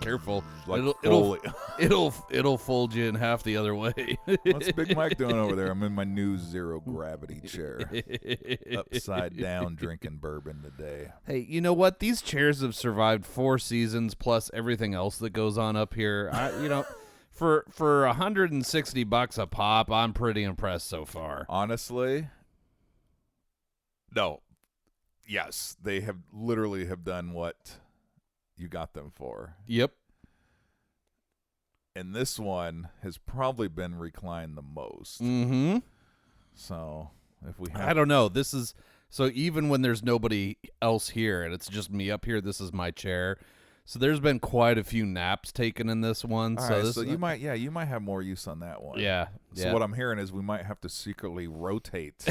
Careful. Like It'll fold you in half the other way. What's Big Mike doing over there? I'm in my new zero gravity chair. Upside down drinking bourbon today. Hey, you know what? These chairs have survived 4 seasons plus everything else that goes on up here. For $160 a pop, I'm pretty impressed so far. Honestly, no. Yes, they have literally have done what you got them for. Yep. And this one has probably been reclined the most. Mm-hmm. So if we have, I don't know. This is so even when there's nobody else here and it's just me up here, this is my chair. So there's been quite a few naps taken in this one. All right, so you might have more use on that one. Yeah. So what I'm hearing is we might have to secretly rotate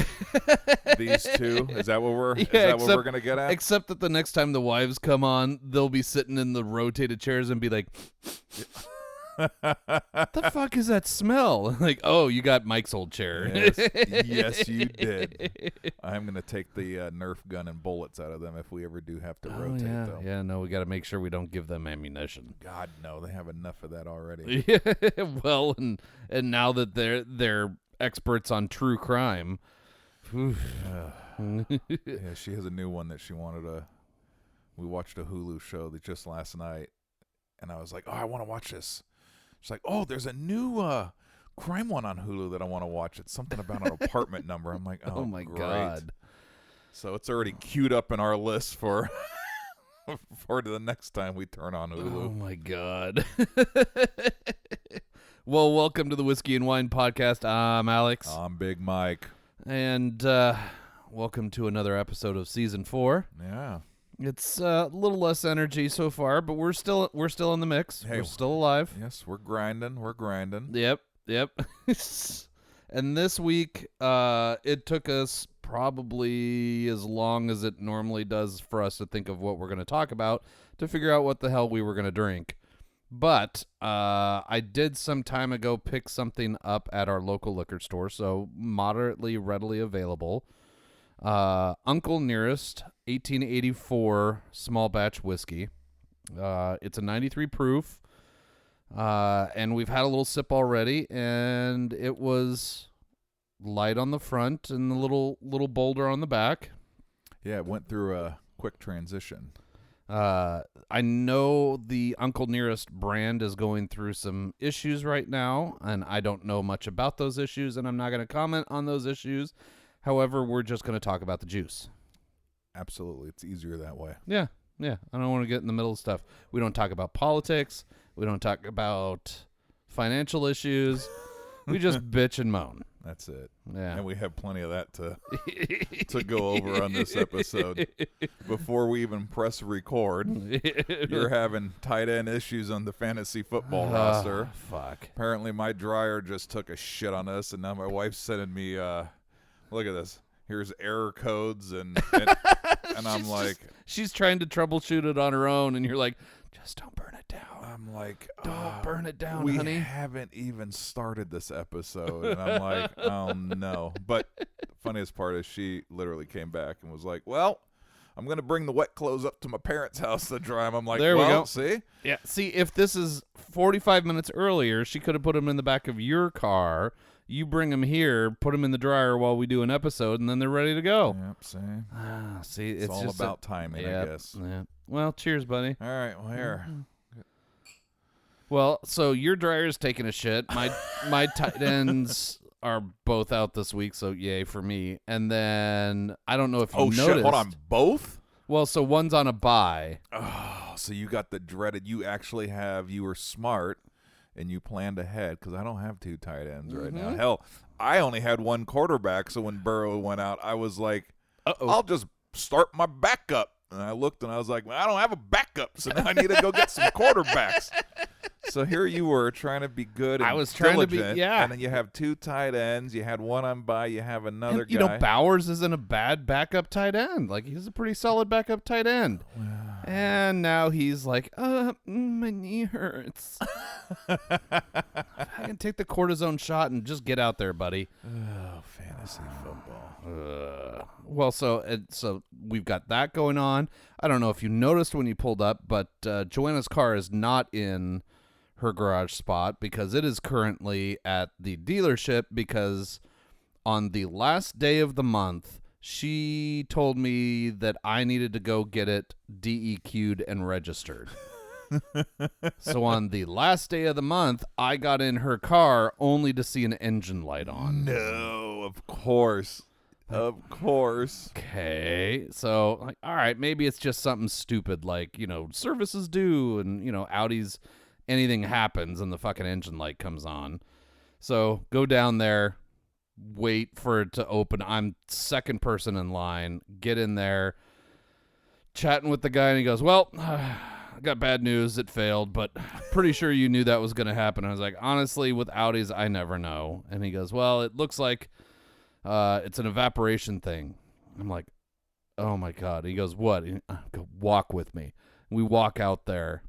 these two. Is that what we're gonna get at? Except that the next time the wives come on, they'll be sitting in the rotated chairs and be like, "What the fuck is that smell?" Like, oh, you got Mike's old chair. Yes, you did. I'm gonna take the Nerf gun and bullets out of them if we ever do have to rotate. Though. Yeah, no, we got to make sure we don't give them ammunition. God, no, they have enough of that already. Well, and now that they're experts on true crime. Yeah, she has a new one that she wanted to. We watched a Hulu show that just last night, and I was like, "Oh, I want to watch this." She's like, "Oh, there's a new crime one on Hulu that I want to watch. It's something about an apartment number." I'm like, "Oh my great. God!" So it's already queued up in our list for the next time we turn on Hulu. Oh my God! Well, welcome to the Whiskey and Wine Podcast. I'm Alex. I'm Big Mike, and welcome to another episode of Season 4. Yeah. It's a little less energy so far, but we're still in the mix. Hey, we're still alive. Yes, we're grinding. Yep. And this week, it took us probably as long as it normally does for us to think of what we're going to talk about to figure out what the hell we were going to drink. But I did some time ago pick something up at our local liquor store, so moderately readily available. Uncle Nearest 1884 small batch whiskey. It's a 93 proof. And we've had a little sip already, and it was light on the front and a little bolder on the back. Yeah, it went through a quick transition. I know the Uncle Nearest brand is going through some issues right now, and I don't know much about those issues, and I'm not going to comment on those issues. However, we're just going to talk about the juice. Absolutely. It's easier that way. Yeah. I don't want to get in the middle of stuff. We don't talk about politics. We don't talk about financial issues. We just bitch and moan. That's it. Yeah. And we have plenty of that to go over on this episode. Before we even press record, you're having tight end issues on the fantasy football roster. Fuck. Apparently my dryer just took a shit on us, and now my wife's sending me, look at this. Here's error codes, and I'm like... She's trying to troubleshoot it on her own, and you're like, just don't burn it down. I'm like, don't burn it down, we honey. We haven't even started this episode, and I'm like, oh, no. But the funniest part is she literally came back and was like, well, I'm going to bring the wet clothes up to my parents' house to dry them. I'm like, there we go. See? Yeah, see, if this is 45 minutes earlier, she could have put them in the back of your car. You bring them here, put them in the dryer while we do an episode, and then they're ready to go. Yep, see, it's all just about timing, I guess. Yeah. Well, cheers, buddy. All right, well, here. Well, so your dryer's taking a shit. My tight ends are both out this week, so yay for me. And then I don't know if you noticed. Shit, hold on, both? Well, so one's on a buy. Oh, so you got the dreaded. You were smart. And you planned ahead, because I don't have 2 tight ends right now. Hell, I only had 1 quarterback, so when Burrow went out, I was like, I'll just start my backup. And I looked, and I was like, well, I don't have a backup, so now I need to go get some quarterbacks. So here you were trying to be good and I was trying diligent, to be, yeah. And then you have 2 tight ends. You had 1 on bye. You have another guy. You know, Bowers isn't a bad backup tight end. Like, he's a pretty solid backup tight end. And now he's like, my knee hurts. I can take the cortisone shot and just get out there, buddy. Oh, fantasy. Fantasy football. Well, so we've got that going on. I don't know if you noticed when you pulled up, but Joanna's car is not in her garage spot because it is currently at the dealership because on the last day of the month, she told me that I needed to go get it DEQ'd and registered. So on the last day of the month, I got in her car only to see an engine light on. No, of course. Of course. Okay. So, like, all right, maybe it's just something stupid like, service is due and, Audi's anything happens and the fucking engine light comes on. So go down there, wait for it to open. I'm second person in line, get in there, chatting with the guy, and he goes, well, I got bad news. It failed, but pretty sure you knew that was going to happen. I was like, honestly, with Audis, I never know. And he goes, well, it looks like it's an evaporation thing. I'm like, oh, my God. He goes, what? I go, walk with me. We walk out there,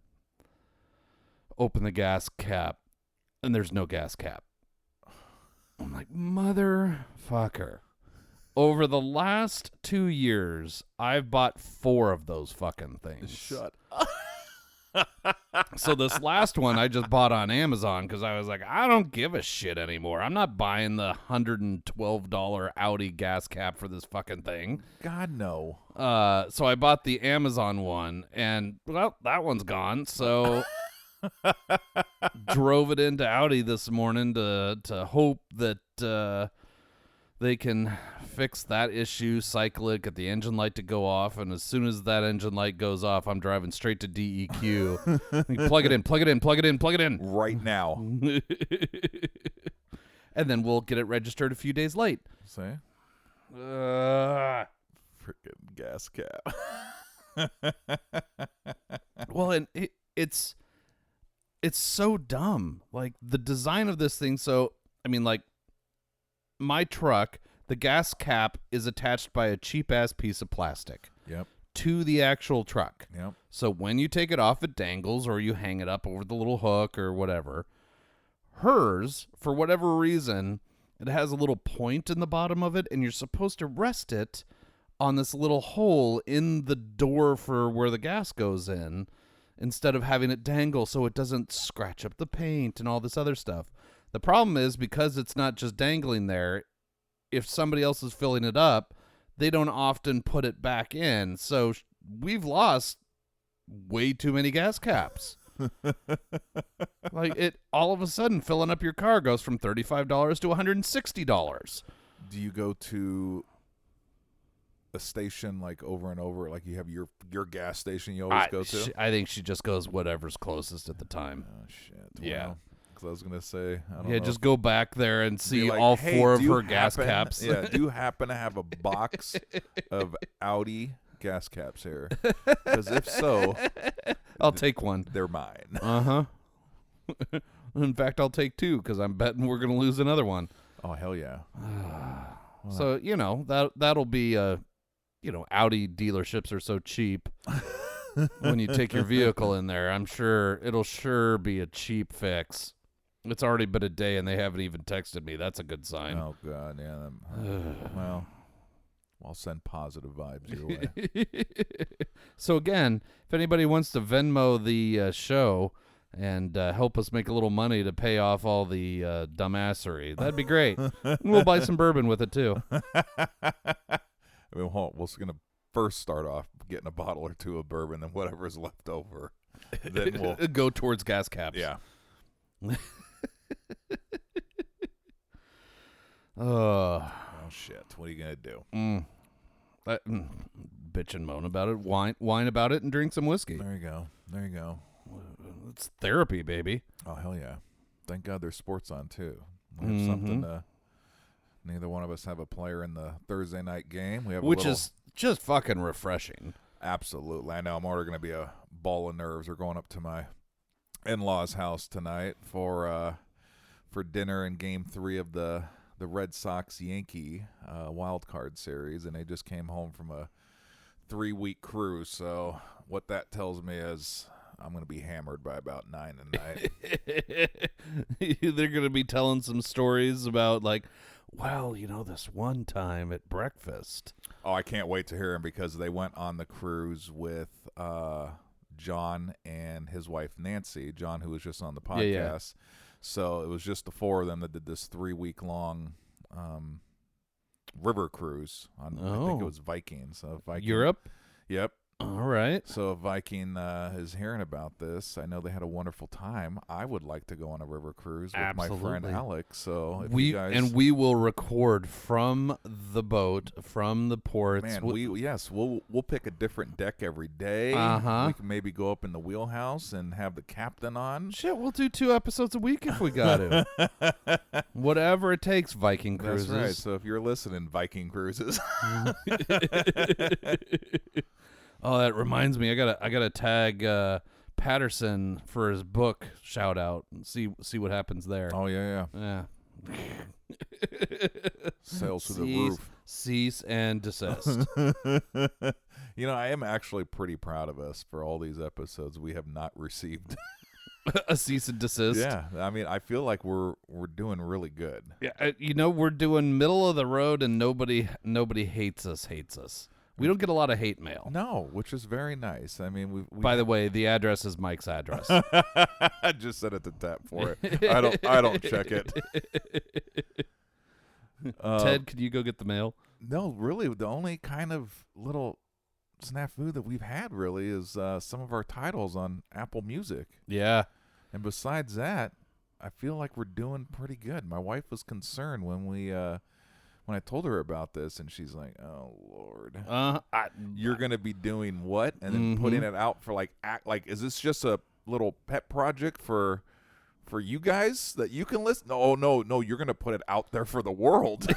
open the gas cap, and there's no gas cap. I'm like, motherfucker. Over the last 2 years, I've bought 4 of those fucking things. Shut up. So this last one I just bought on Amazon because I was like, I don't give a shit anymore. I'm not buying the $112 Audi gas cap for this fucking thing. God, no. So I bought the Amazon one, and, well, that one's gone. So drove it into Audi this morning to hope that they can fix that issue, cycle it, get the engine light to go off, and as soon as that engine light goes off, I'm driving straight to DEQ. Plug it in, plug it in, plug it in, plug it in. Right now. And then we'll get it registered a few days late. See? Uh, Freaking gas cap. well, and it's so dumb. Like, the design of this thing, so, I mean, like, my truck, the gas cap is attached by a cheap-ass piece of plastic Yep. to the actual truck. Yep. So when you take it off, it dangles, or you hang it up over the little hook or whatever. Hers, for whatever reason, it has a little point in the bottom of it, and you're supposed to rest it on this little hole in the door for where the gas goes in, instead of having it dangle so it doesn't scratch up the paint and all this other stuff. The problem is, because it's not just dangling there, if somebody else is filling it up, they don't often put it back in. So we've lost way too many gas caps. Like, it all of a sudden, filling up your car goes from $35 to $160. Do you go to a station like over and over, like you have your gas station you always go to? I think she just goes whatever's closest at the time. Oh, shit. Yeah. Well, I was going to say, I don't know. Yeah, just go back there and see like, all hey, 4 of do you her gas happen- caps. Yeah, do you happen to have a box of Audi gas caps here? Because if so, I'll take one. they're mine. Uh-huh. In fact, I'll take 2 because I'm betting we're going to lose another one. Oh, hell yeah. So, that'll be, Audi dealerships are so cheap. When you take your vehicle in there, I'm sure it'll be a cheap fix. It's already been a day and they haven't even texted me. That's a good sign. Oh, God, yeah. Well, I'll send positive vibes your way. So, again, if anybody wants to Venmo the show and help us make a little money to pay off all the dumbassery, that'd be great. And we'll buy some bourbon with it, too. I mean, we're going to first start off getting a bottle or 2 of bourbon, then whatever's left over. Then we'll go towards gas caps. Yeah. Oh, shit. What are you going to do? Bitch and moan about it, whine about it, and drink some whiskey. There you go. It's therapy, baby. Oh, hell yeah. Thank God there's sports on, too. We have something to... Neither one of us have a player in the Thursday night game. We have Which is just fucking refreshing. Absolutely. I know. I'm already going to be a ball of nerves. We're going up to my in-laws' house tonight for dinner in Game 3 of the Red Sox-Yankee wild card series, and they just came home from a 3-week cruise. So what that tells me is I'm going to be hammered by about 9 tonight. They're going to be telling some stories about, like, well, this one time at breakfast. Oh, I can't wait to hear him because they went on the cruise with John and his wife Nancy. John, who was just on the podcast. Yeah. So it was just the four of them that did this 3-week long river cruise on. I think it was Vikings. Viking. Europe? Yep. All right. So if Viking is hearing about this, I know they had a wonderful time. I would like to go on a river cruise with my friend Alex. So if you guys, we will record from the boat, from the ports. Man, we'll pick a different deck every day. We can maybe go up in the wheelhouse and have the captain on. Shit, we'll do 2 episodes a week if we got to. Whatever it takes, Viking Cruises. That's right. So if you're listening, Viking Cruises. Oh, that reminds me. I gotta tag Patterson for his book shout out and see what happens there. Oh yeah. Sails through the roof. Cease and desist. I am actually pretty proud of us for all these episodes we have not received a cease and desist. Yeah, I mean, I feel like we're doing really good. Yeah, we're doing middle of the road, and nobody hates us. We don't get a lot of hate mail. No, which is very nice. I mean, we By the way, the address is Mike's address. I just set it to tap for it. I don't check it. Ted, could you go get the mail? No, really, the only kind of little snafu that we've had really is some of our titles on Apple Music. Yeah. And besides that, I feel like we're doing pretty good. My wife was concerned when I told her about this, and she's like, "Oh Lord, you're gonna be doing what?" And then putting it out for is this just a little pet project for you guys that you can listen? No, you're gonna put it out there for the world.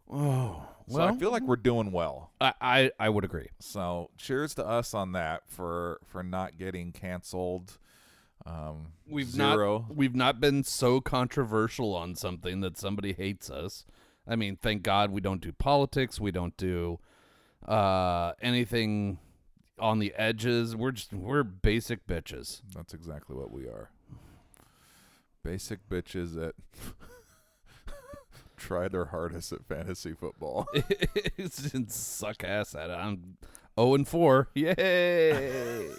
Oh, so I feel like we're doing well. I would agree. So cheers to us on that for not getting canceled. We've Zero. not been so controversial on something that somebody hates us. I mean, thank God we don't do politics. We don't do anything on the edges. We're basic bitches. That's exactly what we are. Basic bitches that try their hardest at fantasy football. And suck ass at it. I'm 0-4. Yay!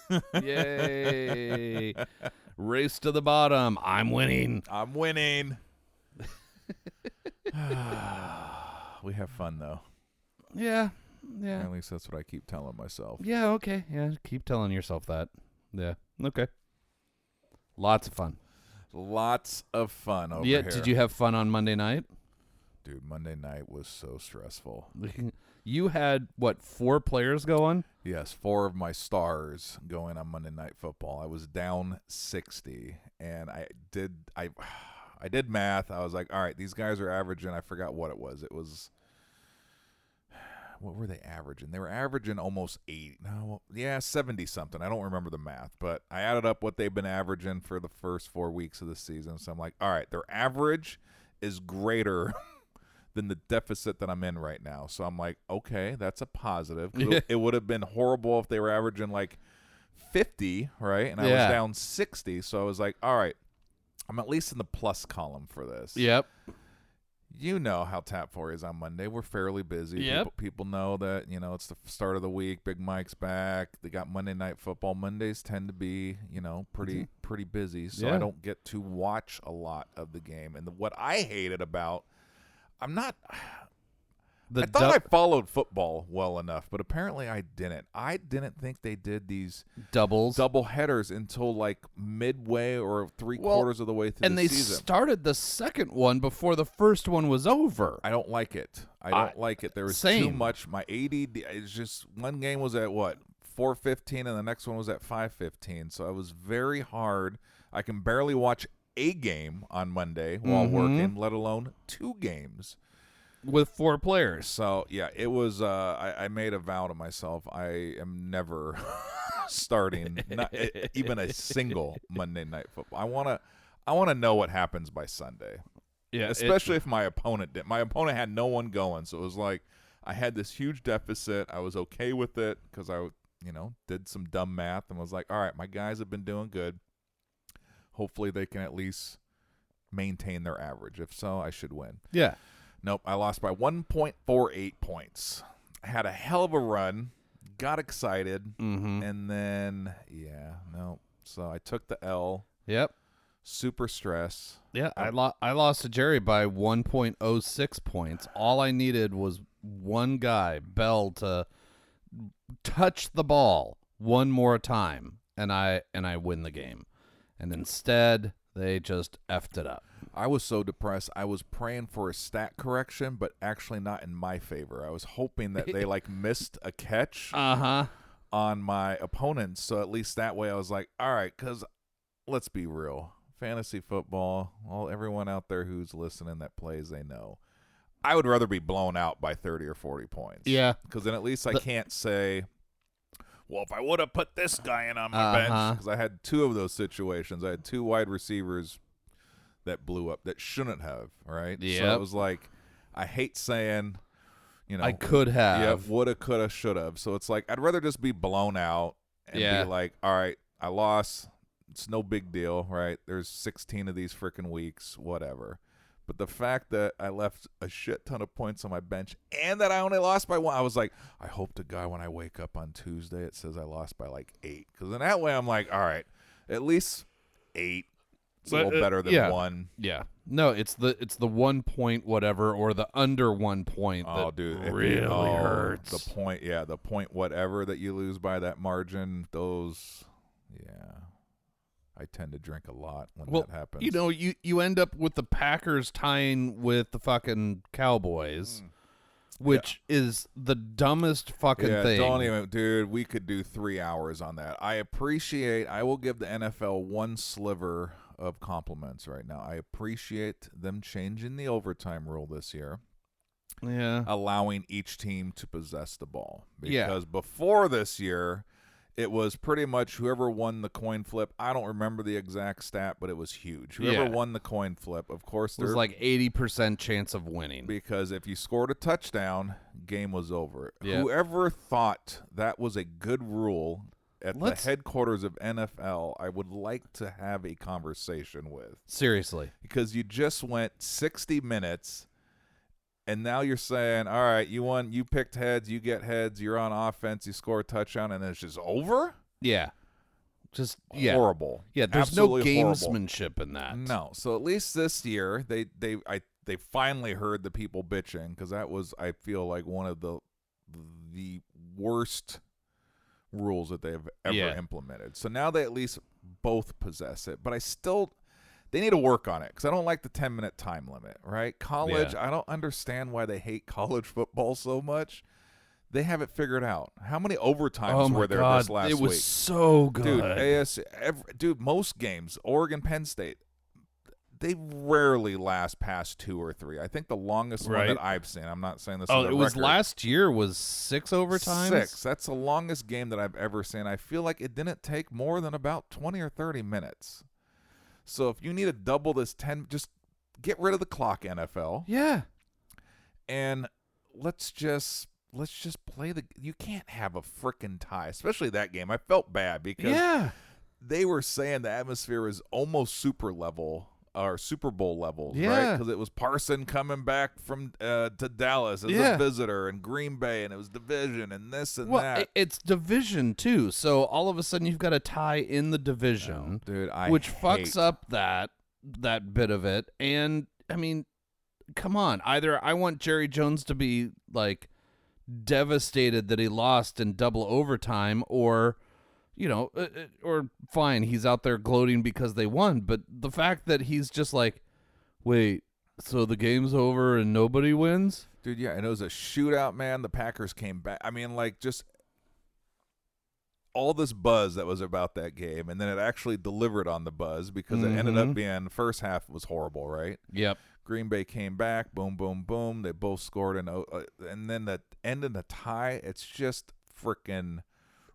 Yay! Race to the bottom. I'm winning. We have fun though. Yeah. At least that's what I keep telling myself. Yeah, okay. Yeah, keep telling yourself that. Yeah. Okay. Lots of fun. Lots of fun over here. Did you have fun on Monday night? Dude, Monday night was so stressful. You had, 4 players going? Yes, 4 of my stars going on Monday Night Football. I was down 60, and I did math. I was like, all right, these guys are averaging, I forgot what it was. It was, what were they averaging? They were averaging almost 80. No, yeah, 70-something. I don't remember the math, but I added up what they've been averaging for the first 4 weeks of the season. So I'm like, all right, their average is greater than the deficit that I'm in right now. So I'm like, okay, that's a positive. It would have been horrible if they were averaging 50, right? And I was down 60. So I was like, all right, I'm at least in the plus column for this. Yep. You know how Tap 4 is on Monday. We're fairly busy. Yep. People know that, it's the start of the week. Big Mike's back. They got Monday Night Football. Mondays tend to be, pretty busy. So I don't get to watch a lot of the game. And what I hated about I thought I followed football well enough, but apparently I didn't. I didn't think they did these double headers until midway or 3/4 of the way through the season. And they started the second one before the first one was over. I don't like it. I don't like it. There was too much. My ADD, it's just one game was at 4:15 and the next one was at 5:15. So it was very hard. I can barely watch a game on Monday while working, let alone 2 games with 4 players. So yeah, it was. I made a vow to myself: I am never starting even a single Monday Night Football. I wanna know what happens by Sunday. Yeah, especially if my opponent did. My opponent had no one going, so it was like I had this huge deficit. I was okay with it because I, did some dumb math and was like, all right, my guys have been doing good. Hopefully they can at least maintain their average. If so, I should win. Yeah. Nope, I lost by 1.48 points. I had a hell of a run, got excited, and then, no. So I took the L. Yep. Super stress. Yeah, I lost to Jerry by 1.06 points. All I needed was one guy, Bell, to touch the ball one more time, and I win the game. And instead, they just effed it up. I was so depressed. I was praying for a stat correction, but actually not in my favor. I was hoping that they missed a catch on my opponents, so at least that way I was like, all right, because let's be real. Fantasy football, everyone out there who's listening that plays, they know. I would rather be blown out by 30 or 40 points. Yeah. Because then at least I can't say, well, if I would have put this guy in on my bench, because I had two of those situations. I had two wide receivers that blew up that shouldn't have, right? Yeah. So it was like, I hate saying, I could have. Yeah, woulda, coulda, shoulda. So it's like, I'd rather just be blown out and be like, all right, I lost. It's no big deal, right? There's 16 of these freaking weeks, whatever. But the fact that I left a shit ton of points on my bench and that I only lost by 1, I was like, I hope to God when I wake up on Tuesday it says I lost by 8. Because in that way I'm like, all right, at least 8. It's a little better than 1. Yeah. No, it's the 1 point whatever or the under 1 point that really hurts. The point whatever that you lose by that margin, those, I tend to drink a lot when that happens. You end up with the Packers tying with the fucking Cowboys, which is the dumbest fucking thing. Don't even, dude, we could do 3 hours on that. I will give the NFL one sliver of compliments right now. I appreciate them changing the overtime rule this year. Yeah. Allowing each team to possess the ball. Because before this year, it was pretty much whoever won the coin flip. I don't remember the exact stat, but it was huge. Whoever won the coin flip, of course, there was like 80% chance of winning. Because if you scored a touchdown, game was over. Yep. Whoever thought that was a good rule at the headquarters of NFL, I would like to have a conversation with. Seriously. Because you just went 60 minutes. And now you're saying, all right, you won, you picked heads, you get heads, you're on offense, you score a touchdown, and it's just over? Yeah. Just horrible. Yeah, there's absolutely no gamesmanship in that. No. So at least this year, they finally heard the people bitching, because that was, I feel like, one of the worst rules that they've ever implemented. So now they at least both possess it. But they need to work on it because I don't like the 10-minute time limit, right? College, I don't understand why they hate college football so much. They have it figured out. How many overtimes were there this last week? It was so good. Dude, most games, Oregon, Penn State, they rarely last past 2 or 3. I think the longest one that I've seen, I'm not saying this is a record. It was last year was 6 overtimes? 6. That's the longest game that I've ever seen. I feel like it didn't take more than about 20 or 30 minutes. So if you need to double this 10, just get rid of the clock, NFL. Yeah. And let's just play you can't have a frickin' tie, especially that game. I felt bad because they were saying the atmosphere was almost Super Bowl levels, right? Because it was Parson coming back from to Dallas as a visitor, and Green Bay, and it was division and this and that. It's division too, so all of a sudden you've got a tie in the division, which fucks up that bit of it. And I mean, come on, either I want Jerry Jones to be like devastated that he lost in double overtime, or or fine, he's out there gloating because they won. But the fact that he's just like, wait, so the game's over and nobody wins? Dude, and it was a shootout, man. The Packers came back. I mean, like, just all this buzz that was about that game, and then it actually delivered on the buzz because it ended up being, the first half was horrible, right? Yep. Green Bay came back, boom, boom, boom. They both scored, and then the end of the tie, it's just freaking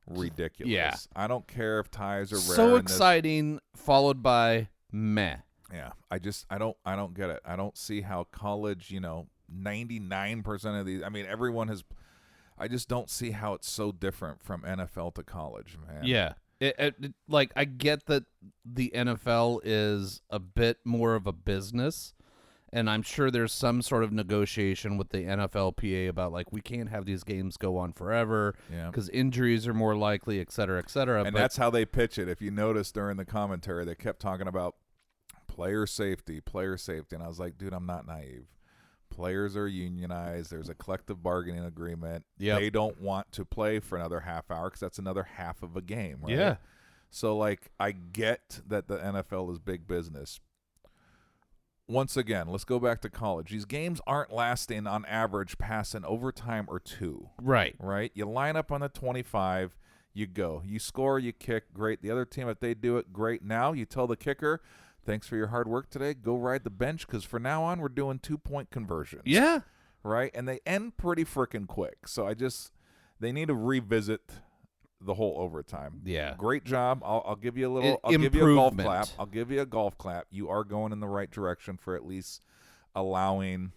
ridiculous. Yeah. I don't care if ties are rare. So exciting, followed by meh. Yeah. I don't get it. I don't see how college, 99% of these, I mean, everyone has, I just don't see how it's so different from NFL to college, man. Yeah. Like, I get that the NFL is a bit more of a business, and I'm sure there's some sort of negotiation with the NFLPA about, like, we can't have these games go on forever Yeah. because injuries are more likely, et cetera, et cetera. And but that's how they pitch it. If you notice during the commentary, they kept talking about player safety. And I was like, dude, I'm not naive. Players are unionized. There's a collective bargaining agreement. Yep. They don't want to play for another half hour because that's another half of a game, right? Yeah. So, like, I get that the NFL is big business. Once again, let's go back to college. These games aren't lasting on average past an overtime or two. Right. You line up on the 25, you go. You score, you kick, great. The other team, if they do it, great. Now you tell the kicker, thanks for your hard work today. Go ride the bench because from now on we're doing 2-point conversions. Yeah. Right? And they end pretty freaking quick. So they need to revisit the whole overtime. Yeah. Great job. I'll give you a little. I'll give you a golf Improvement. clap. I'll give you a golf clap. You are going in the right direction for at least allowing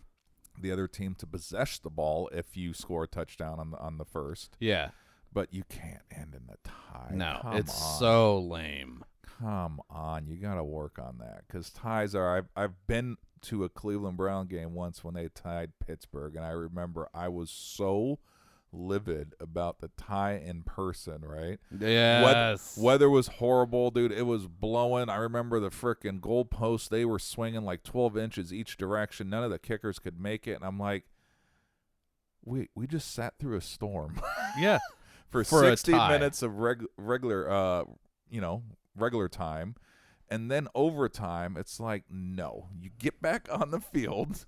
the other team to possess the ball if you score a touchdown on the first. Yeah. But you can't end in a tie. No, Come it's on. so lame. Come on, you got to work on that because ties are. I've been to a Cleveland Brown game once when they tied Pittsburgh, and I remember I was so livid about the tie in person, right? Yes. Weather was horrible, dude. It was blowing. I remember the frickin' goalposts. They were swinging like 12 inches each direction. None of the kickers could make it, and I'm like, we just sat through a storm. Yeah. for For a 60 tie. minutes of regular time, and then overtime. It's like, no, you get back on the field.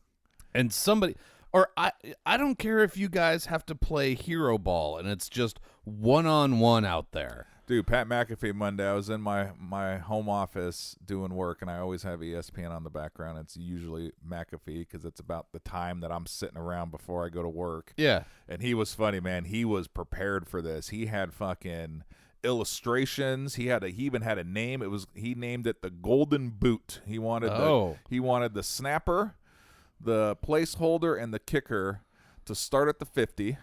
And somebody, or I don't care if you guys have to play hero ball and it's just one-on-one out there. Dude, Pat McAfee Monday, I was in my home office doing work, and I always have ESPN on the background. It's usually McAfee because it's about the time that I'm sitting around before I go to work. Yeah. And he was funny, man. He was prepared for this. He had fucking illustrations. He even had a name. He named it the Golden Boot. He wanted the snapper, the placeholder, and the kicker to start at the 50,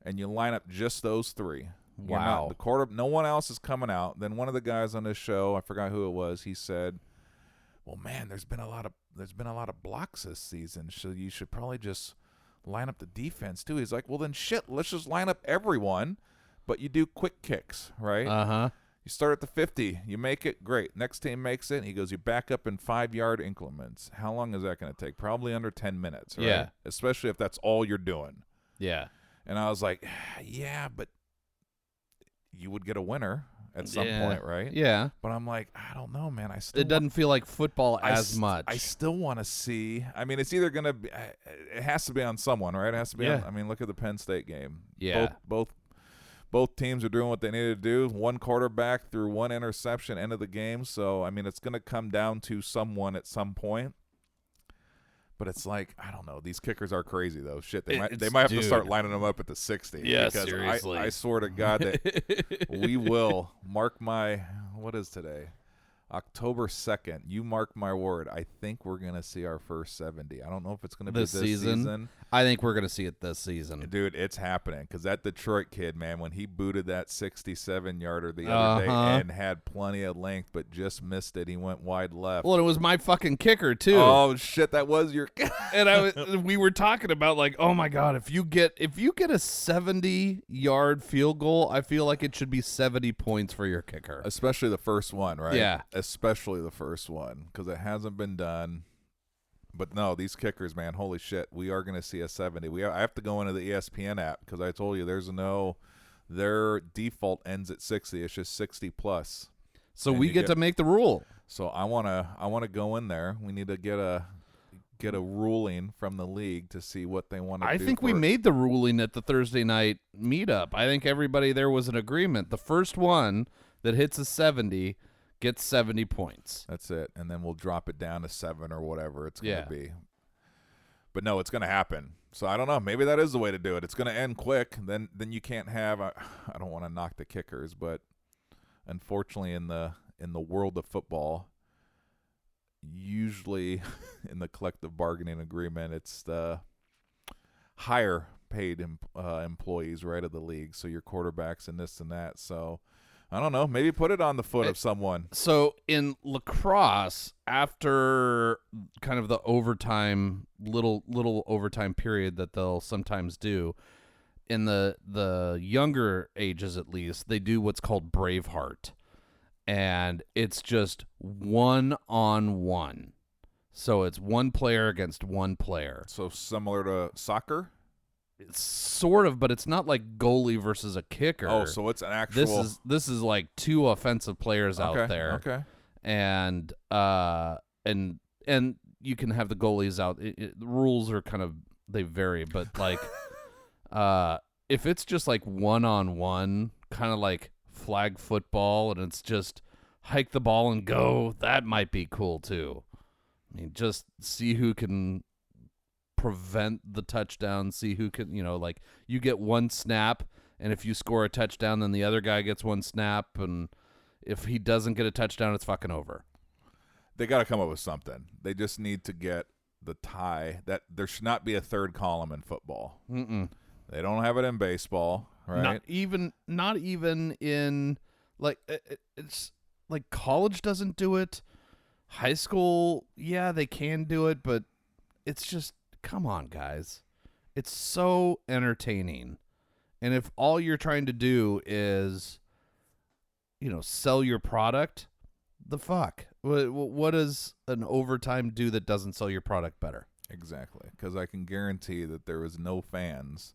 and you line up just those three. Wow. No one else is coming out. Then one of the guys on this show, I forgot who it was, he said, "Well, man, there's been a lot of blocks this season, so you should probably just line up the defense too." He's like, "Well, then shit, let's just line up everyone, but you do quick kicks, right? Uh-huh. You start at the 50, you make it, great. Next team makes it." He goes, "You back up in 5-yard increments. How long is that going to take? Probably under 10 minutes, right? Yeah. Especially if that's all you're doing." Yeah. And I was like, "Yeah, but you would get a winner at some point, right?" Yeah. But I'm like, I don't know, man. It doesn't feel like football as much. I still want to see. I mean, it's either going to be, it has to be on someone, right? It has to be on, I mean, look at the Penn State game. Yeah. Both teams are doing what they need to do. One quarterback threw one interception, end of the game. So, I mean, it's going to come down to someone at some point. But it's like, I don't know. These kickers are crazy, though. Shit, they might have to start lining them up at the 60. Yeah, because seriously. I swear to God that we will mark my, what is today? October 2nd. You mark my word. I think we're going to see our first 70. I don't know if it's going to be this season. I think we're going to see it this season. Dude, it's happening because that Detroit kid, man, when he booted that 67-yarder the other day and had plenty of length but just missed it, he went wide left. Well, it was my fucking kicker too. Oh shit, that was your. And we were talking about like, oh my god, if you get a 70-yard field goal, I feel like it should be 70 points for your kicker, Especially the first one, right? Yeah. Especially the first one because it hasn't been done. But no, these kickers, man, holy shit, we are going to see a 70. I have to go into the ESPN app because I told you their default ends at 60. It's just 60 plus. So we get to make the rule. So I want to go in there. We need to get a ruling from the league to see what they want to do. I think we made the ruling at the Thursday night meetup. I think everybody there was in agreement. The first one that hits a 70 gets 70 points. That's it. And then we'll drop it down to 7 or whatever it's going to be. But no, it's going to happen. So I don't know. Maybe that is the way to do it. It's going to end quick. Then you can't have I don't want to knock the kickers, but unfortunately in the world of football, usually in the collective bargaining agreement, it's the higher paid employees, right, of the league. So your quarterbacks and this and that. So I don't know. Maybe put it on the foot of someone. So in lacrosse, after kind of the overtime, little overtime period that they'll sometimes do, in the younger ages at least, they do what's called Braveheart, and it's just 1-on-1. So it's one player against one player. So similar to soccer? It's sort of, but it's not like goalie versus a kicker. Oh, so it's an actual. This is like two offensive players out there. Okay. And you can have the goalies out. The rules are kind of, they vary, but like if it's just like 1-on-1, kind of like flag football, and it's just hike the ball and go, that might be cool too. I mean, just see who can prevent the touchdown, see who can, like you get one snap, and if you score a touchdown, then the other guy gets one snap, and if he doesn't get a touchdown, it's fucking over. They got to come up with something. They just need to get the tie. That there should not be a third column in football. Mm-mm. They don't have it in baseball, right? Not even in like it's like college doesn't do it. High school, yeah, they can do it, but it's just, come on, guys. It's so entertaining. And if all you're trying to do is, sell your product, the fuck? What does an overtime do that doesn't sell your product better? Exactly. Because I can guarantee that there was no fans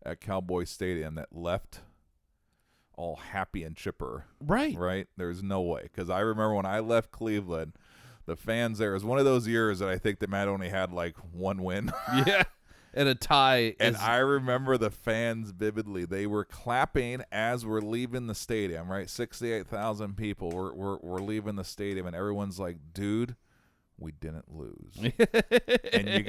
at Cowboy Stadium that left all happy and chipper. Right. Right? There's no way. Because I remember when I left Cleveland, the fans there, it was one of those years that I think the Matt only had like one win. Yeah. And a tie. And I remember the fans vividly. They were clapping as we're leaving the stadium, right? 68,000 people were leaving the stadium, and everyone's like, dude, we didn't lose. And you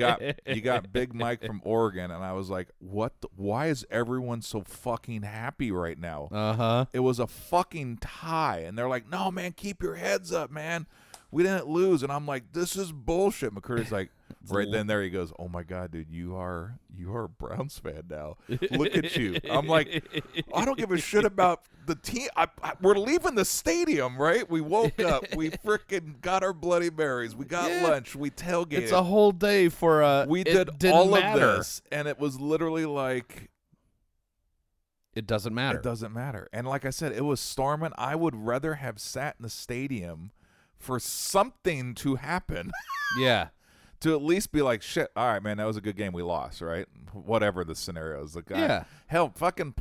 got Big Mike from Oregon, and I was like, why is everyone so fucking happy right now? Uh-huh. It was a fucking tie. And they're like, no, man, keep your heads up, man. We didn't lose. And I'm like, this is bullshit. McCurdy's like, right then there he goes, oh my God, dude, you are a Browns fan now. Look at you. I'm like, I don't give a shit about the team. We're leaving the stadium, right? We woke up. We freaking got our Bloody Marys. We got lunch. We tailgated. It's a whole day for we did all of this. And it was literally like, it doesn't matter. It doesn't matter. And like I said, it was storming. I would rather have sat in the stadium for something to happen. Yeah. To at least be like, shit, all right, man, that was a good game. We lost, right? Whatever the scenario is. The guy, yeah. Hell, fucking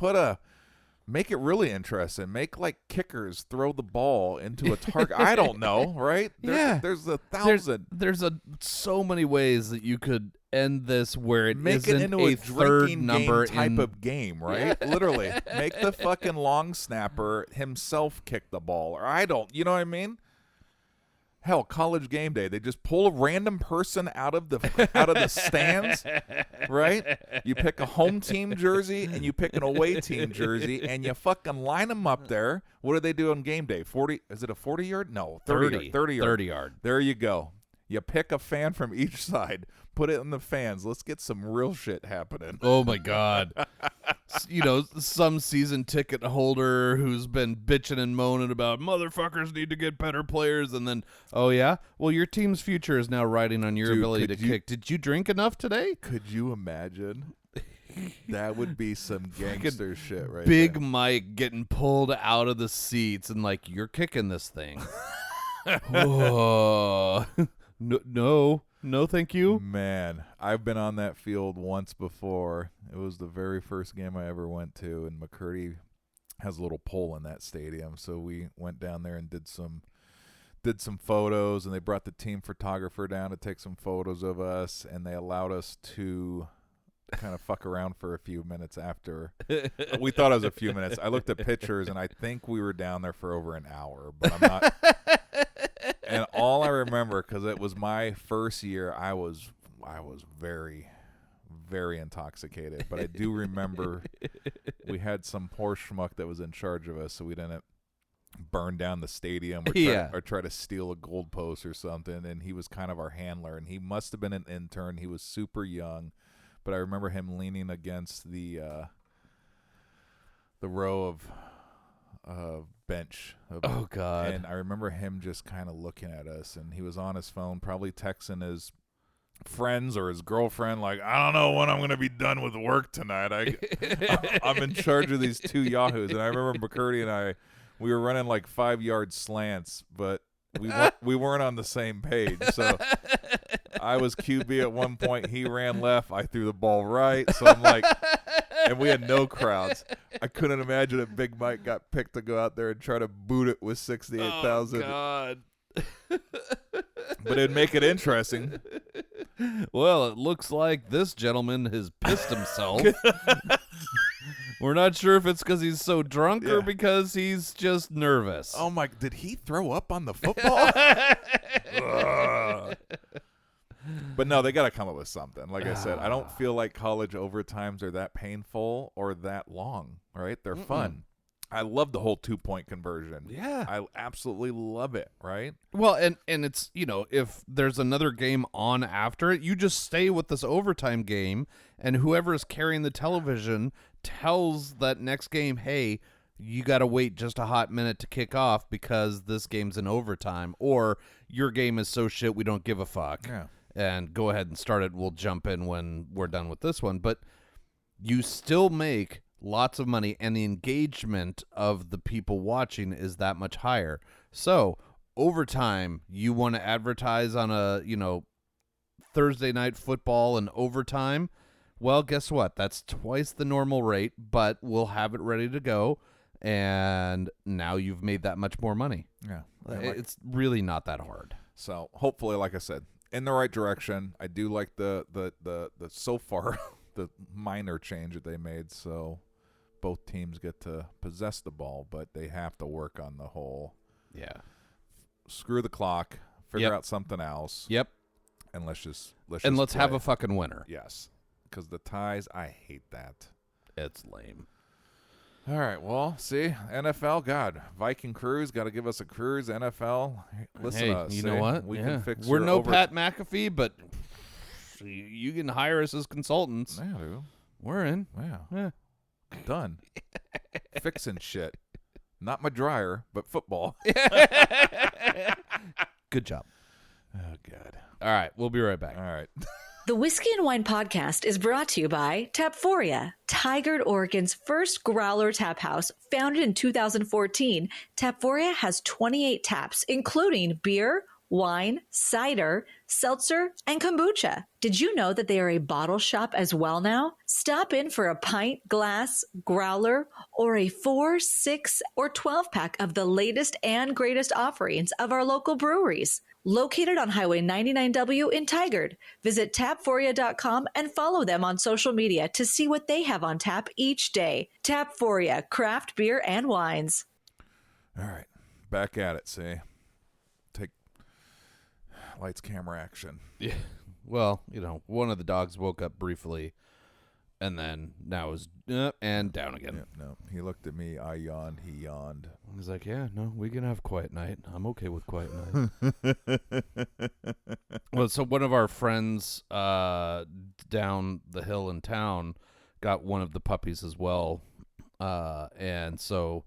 make it really interesting. Make like kickers throw the ball into a target. I don't know, right? There's 1,000. There's so many ways that you could end this where it make isn't it into a third drinking number game type of game, right? Literally, make the fucking long snapper himself kick the ball, or you know what I mean? Hell, College Game Day, they just pull a random person out of the stands, right? You pick a home team jersey and you pick an away team jersey, and you fucking line them up there. What do they do on game day? 40? Is it a 40-yard? No, 30 yard. 30 yard. There you go. You pick a fan from each side, put it in the fans. Let's get some real shit happening. Oh my God. Some season ticket holder who's been bitching and moaning about motherfuckers need to get better players, and then, oh yeah, well, your team's future is now riding on your ability to kick. Did you drink enough today? Could you imagine? That would be some gangster shit right Big there. Mike getting pulled out of the seats and like, you're kicking this thing. Oh. No, thank you. Man, I've been on that field once before. It was the very first game I ever went to, and McCurdy has a little pole in that stadium, so we went down there and did some photos, and they brought the team photographer down to take some photos of us, and they allowed us to kind of fuck around for a few minutes after. We thought it was a few minutes. I looked at pictures, and I think we were down there for over an hour, but I'm not. And all I remember, because it was my first year, I was very, very intoxicated. But I do remember we had some poor schmuck that was in charge of us, so we didn't burn down the stadium or try to steal a goalpost or something. And he was kind of our handler, and he must have been an intern. He was super young, but I remember him leaning against the row bench. Oh, God. And I remember him just kind of looking at us, and he was on his phone, probably texting his friends or his girlfriend, like, I don't know when I'm going to be done with work tonight. I'm in charge of these 2 yahoos. And I remember McCurdy and we were running like 5-yard slants, but we weren't on the same page. So I was QB at one point. He ran left. I threw the ball right. So I'm like, and we had no crowds. I couldn't imagine if Big Mike got picked to go out there and try to boot it with 68,000. Oh, God. But it'd make it interesting. Well, it looks like this gentleman has pissed himself. We're not sure if it's because he's so drunk or because he's just nervous. Oh, my. Did he throw up on the football? But no, they got to come up with something. Like I said, I don't feel like college overtimes are that painful or that long, right? They're fun. I love the whole 2-point conversion. Yeah. I absolutely love it, right? Well, and it's, if there's another game on after it, you just stay with this overtime game, and whoever is carrying the television tells that next game, hey, you got to wait just a hot minute to kick off because this game's in overtime, or your game is so shit we don't give a fuck. Yeah. And go ahead and start it. We'll jump in when we're done with this one. But you still make lots of money, and the engagement of the people watching is that much higher. So overtime, you want to advertise on a, Thursday night football and overtime. Well, guess what? That's twice the normal rate, but we'll have it ready to go. And now you've made that much more money. Yeah. It's really not that hard. So hopefully, like I said, in the right direction. I do like the so far the minor change that they made. So both teams get to possess the ball, but they have to work on the whole. Yeah. Screw the clock. Figure out something else. Yep. And let's have a fucking winner. Yes. Because the ties, I hate that. It's lame. All right, well, see, NFL, God, Viking cruise, got to give us a cruise. NFL, listen to us. You know what? We can fix. We're no Pat McAfee, but you can hire us as consultants. Yeah, dude. We're in. Yeah. Done. Fixing shit. Not my dryer, but football. Good job. Oh, God. All right, we'll be right back. All right. The Whiskey and Wine Podcast is brought to you by Tapforia, Tigard, Oregon's first growler tap house. Founded in 2014, Tapforia has 28 taps, including beer, wine, cider, seltzer, and kombucha. Did you know that they are a bottle shop as well now? Stop in for a pint, glass, growler, or a 4, 6, or 12-pack of the latest and greatest offerings of our local breweries. Located on Highway 99W in Tigard. Visit tapforia.com and follow them on social media to see what they have on tap each day. Tapforia, craft beer and wines. All right. Back at it, see? Take lights, camera, action. Yeah. Well, one of the dogs woke up briefly, and then now is and down again. Yeah, no, he looked at me. I yawned. He yawned. He's like, yeah, no, we can have quiet night. I'm okay with quiet night. Well, so one of our friends down the hill in town got one of the puppies as well. And so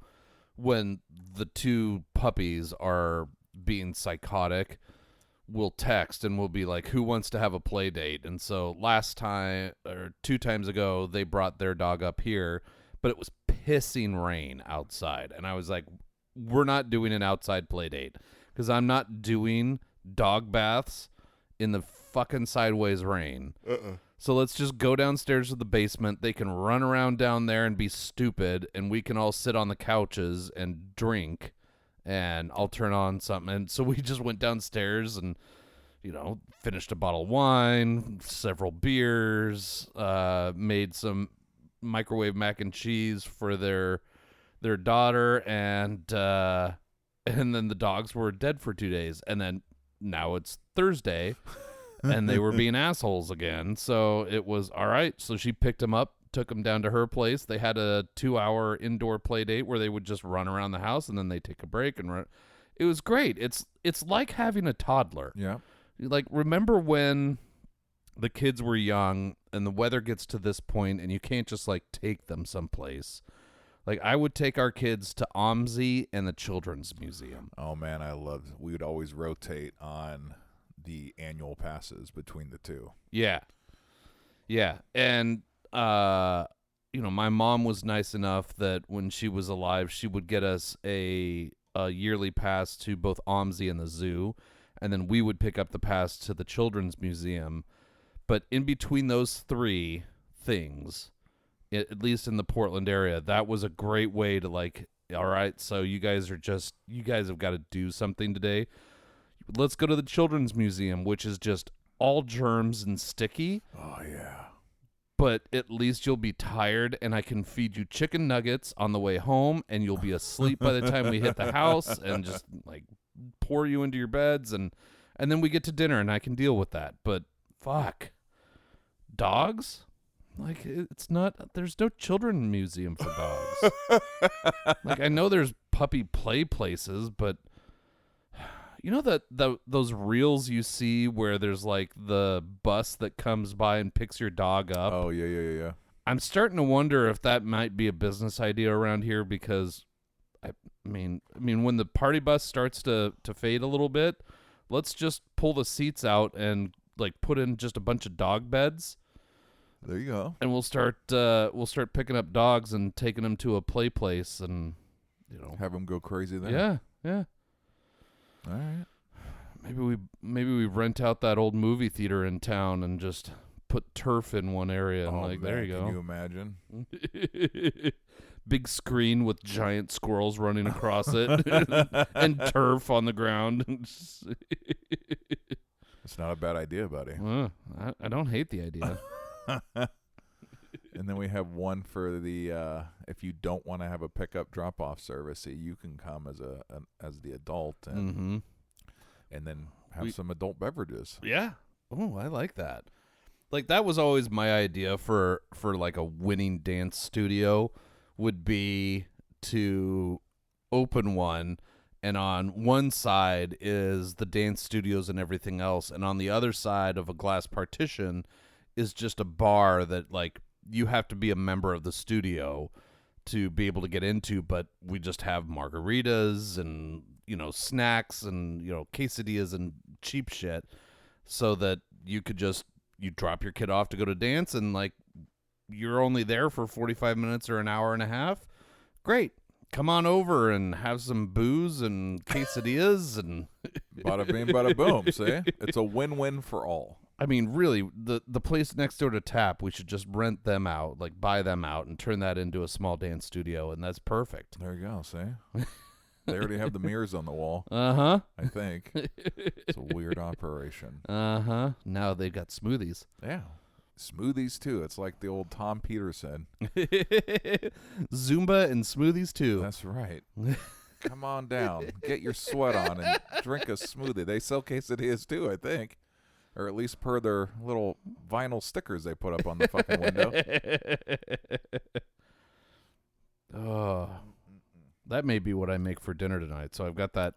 when the two puppies are being psychotic, we'll text and we'll be like, who wants to have a play date? And so last time or 2 times ago, they brought their dog up here, but it was pissing rain outside. And I was like, we're not doing an outside play date because I'm not doing dog baths in the fucking sideways rain. So let's just go downstairs to the basement. They can run around down there and be stupid, and we can all sit on the couches and drink. And I'll turn on something. And so we just went downstairs and, finished a bottle of wine, several beers, made some microwave mac and cheese for their daughter. And then the dogs were dead for 2 days. And then now it's Thursday and they were being assholes again. So it was all right. So she picked them up, took them down to her place. They had a 2-hour indoor play date where they would just run around the house and then they take a break and run. It was great. It's like having a toddler. Yeah. Like, remember when the kids were young and the weather gets to this point and you can't just like take them someplace. Like, I would take our kids to OMSI and the Children's Museum. Oh, man, we would always rotate on the annual passes between the two. Yeah. Yeah. And, my mom was nice enough that when she was alive, she would get us a yearly pass to both OMSI and the zoo, and then we would pick up the pass to the Children's Museum. But in between those three things, at least in the Portland area, that was a great way to like, all right, so you guys have got to do something today. Let's go to the Children's Museum, which is just all germs and sticky. Oh, yeah. But at least you'll be tired, and I can feed you chicken nuggets on the way home, and you'll be asleep by the time we hit the house, and just like pour you into your beds, and then we get to dinner, and I can deal with that. But fuck, dogs? Like, it's not, there's no children's museum for dogs. Like, I know there's puppy play places, but you know that those reels you see where there's like the bus that comes by and picks your dog up? Oh, yeah. I'm starting to wonder if that might be a business idea around here, because I mean when the party bus starts to fade a little bit, let's just pull the seats out and like put in just a bunch of dog beds. There you go. And we'll start picking up dogs and taking them to a play place, and have them go crazy then. Yeah. All right. Maybe we rent out that old movie theater in town and just put turf in one area, and Man, there you go. Can you imagine? Big screen with giant squirrels running across it and turf on the ground. It's not a bad idea, buddy. I don't hate the idea. And then we have one for the if you don't want to have a pickup drop-off service, you can come as the adult and then have some adult beverages. Yeah. Oh, I like that. Like, that was always my idea for like a winning dance studio, would be to open one, and on one side is the dance studios and everything else, and on the other side of a glass partition is just a bar that, like, you have to be a member of the studio to be able to get into, but we just have margaritas and, snacks and, quesadillas and cheap shit, so that you drop your kid off to go to dance, and, like, you're only there for 45 minutes or an hour and a half. Great. Come on over and have some booze and quesadillas and bada bing, bada boom, see? It's a win-win for all. I mean, really, the place next door to Tap, we should just rent them out, like buy them out and turn that into a small dance studio, and that's perfect. There you go, see? They already have the mirrors on the wall. Uh-huh. I think. It's a weird operation. Uh-huh. Now they've got smoothies. Yeah. Smoothies, too. It's like the old Tom Peterson. Zumba and smoothies, too. That's right. Come on down. Get your sweat on and drink a smoothie. They sell quesadillas, too, I think. Or at least per their little vinyl stickers they put up on the fucking window. Oh, that may be what I make for dinner tonight. So I've got that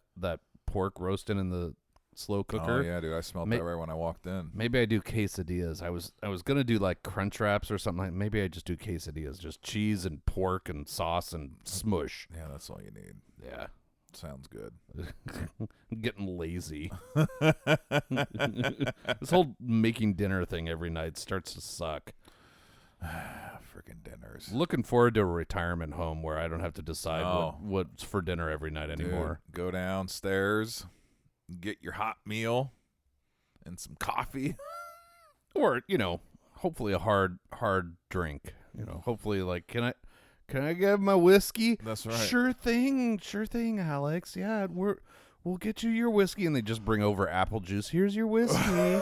pork roasting in the slow cooker. Oh, yeah, dude. I smelled that right when I walked in. Maybe I do quesadillas. I was going to do like crunch wraps or something. Like, maybe I just do quesadillas. Just cheese and pork and sauce and smush. Yeah, that's all you need. Yeah. Sounds good. I'm getting lazy. This whole making dinner thing every night starts to suck. Freaking dinners. Looking forward to a retirement home where I don't have to decide what's for dinner every night anymore. Dude, go downstairs, get your hot meal and some coffee. Or, hopefully a hard drink. Hopefully, like, can I get my whiskey? That's right. Sure thing, Alex. Yeah, we'll get you your whiskey, and they just bring over apple juice. Here's your whiskey.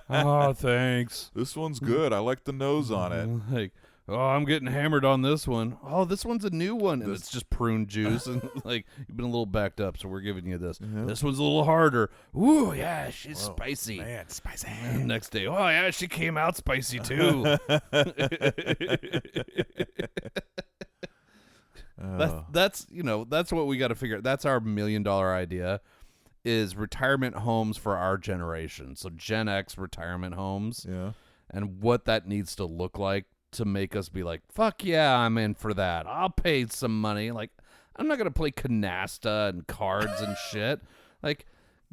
Oh, thanks. This one's good. I like the nose on it. Like, oh, I'm getting hammered on this one. Oh, this one's a new one, and it's just prune juice, and like, you've been a little backed up, so we're giving you this. Mm-hmm. This one's a little harder. Ooh, yeah, she's spicy. Man, spicy. And next day, oh yeah, she came out spicy too. That's what we got to figure out. That's our $1 million idea, is retirement homes for our generation. So Gen X retirement homes. Yeah. And what that needs to look like to make us be like, fuck yeah, I'm in for that. I'll pay some money. Like, I'm not going to play canasta and cards and shit. Like,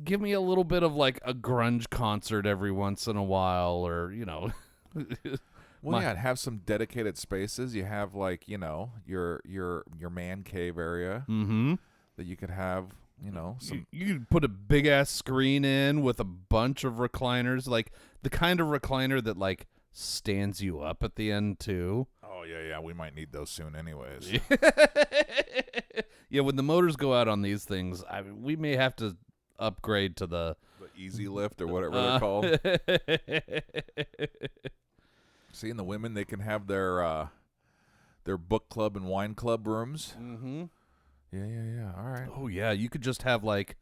give me a little bit of like a grunge concert every once in a while, or, you know. Well, yeah, have some dedicated spaces. You have like, you know, your man cave area that you could have, you know, some. You could put a big ass screen in with a bunch of recliners, like the kind of recliner that like stands you up at the end too. Oh yeah, we might need those soon, anyways. Yeah, when the motors go out on these things, we may have to upgrade to the Easy Lift or whatever they're called. Seeing the women, they can have their book club and wine club rooms. Mm-hmm. Yeah. All right. Oh yeah, you could just have like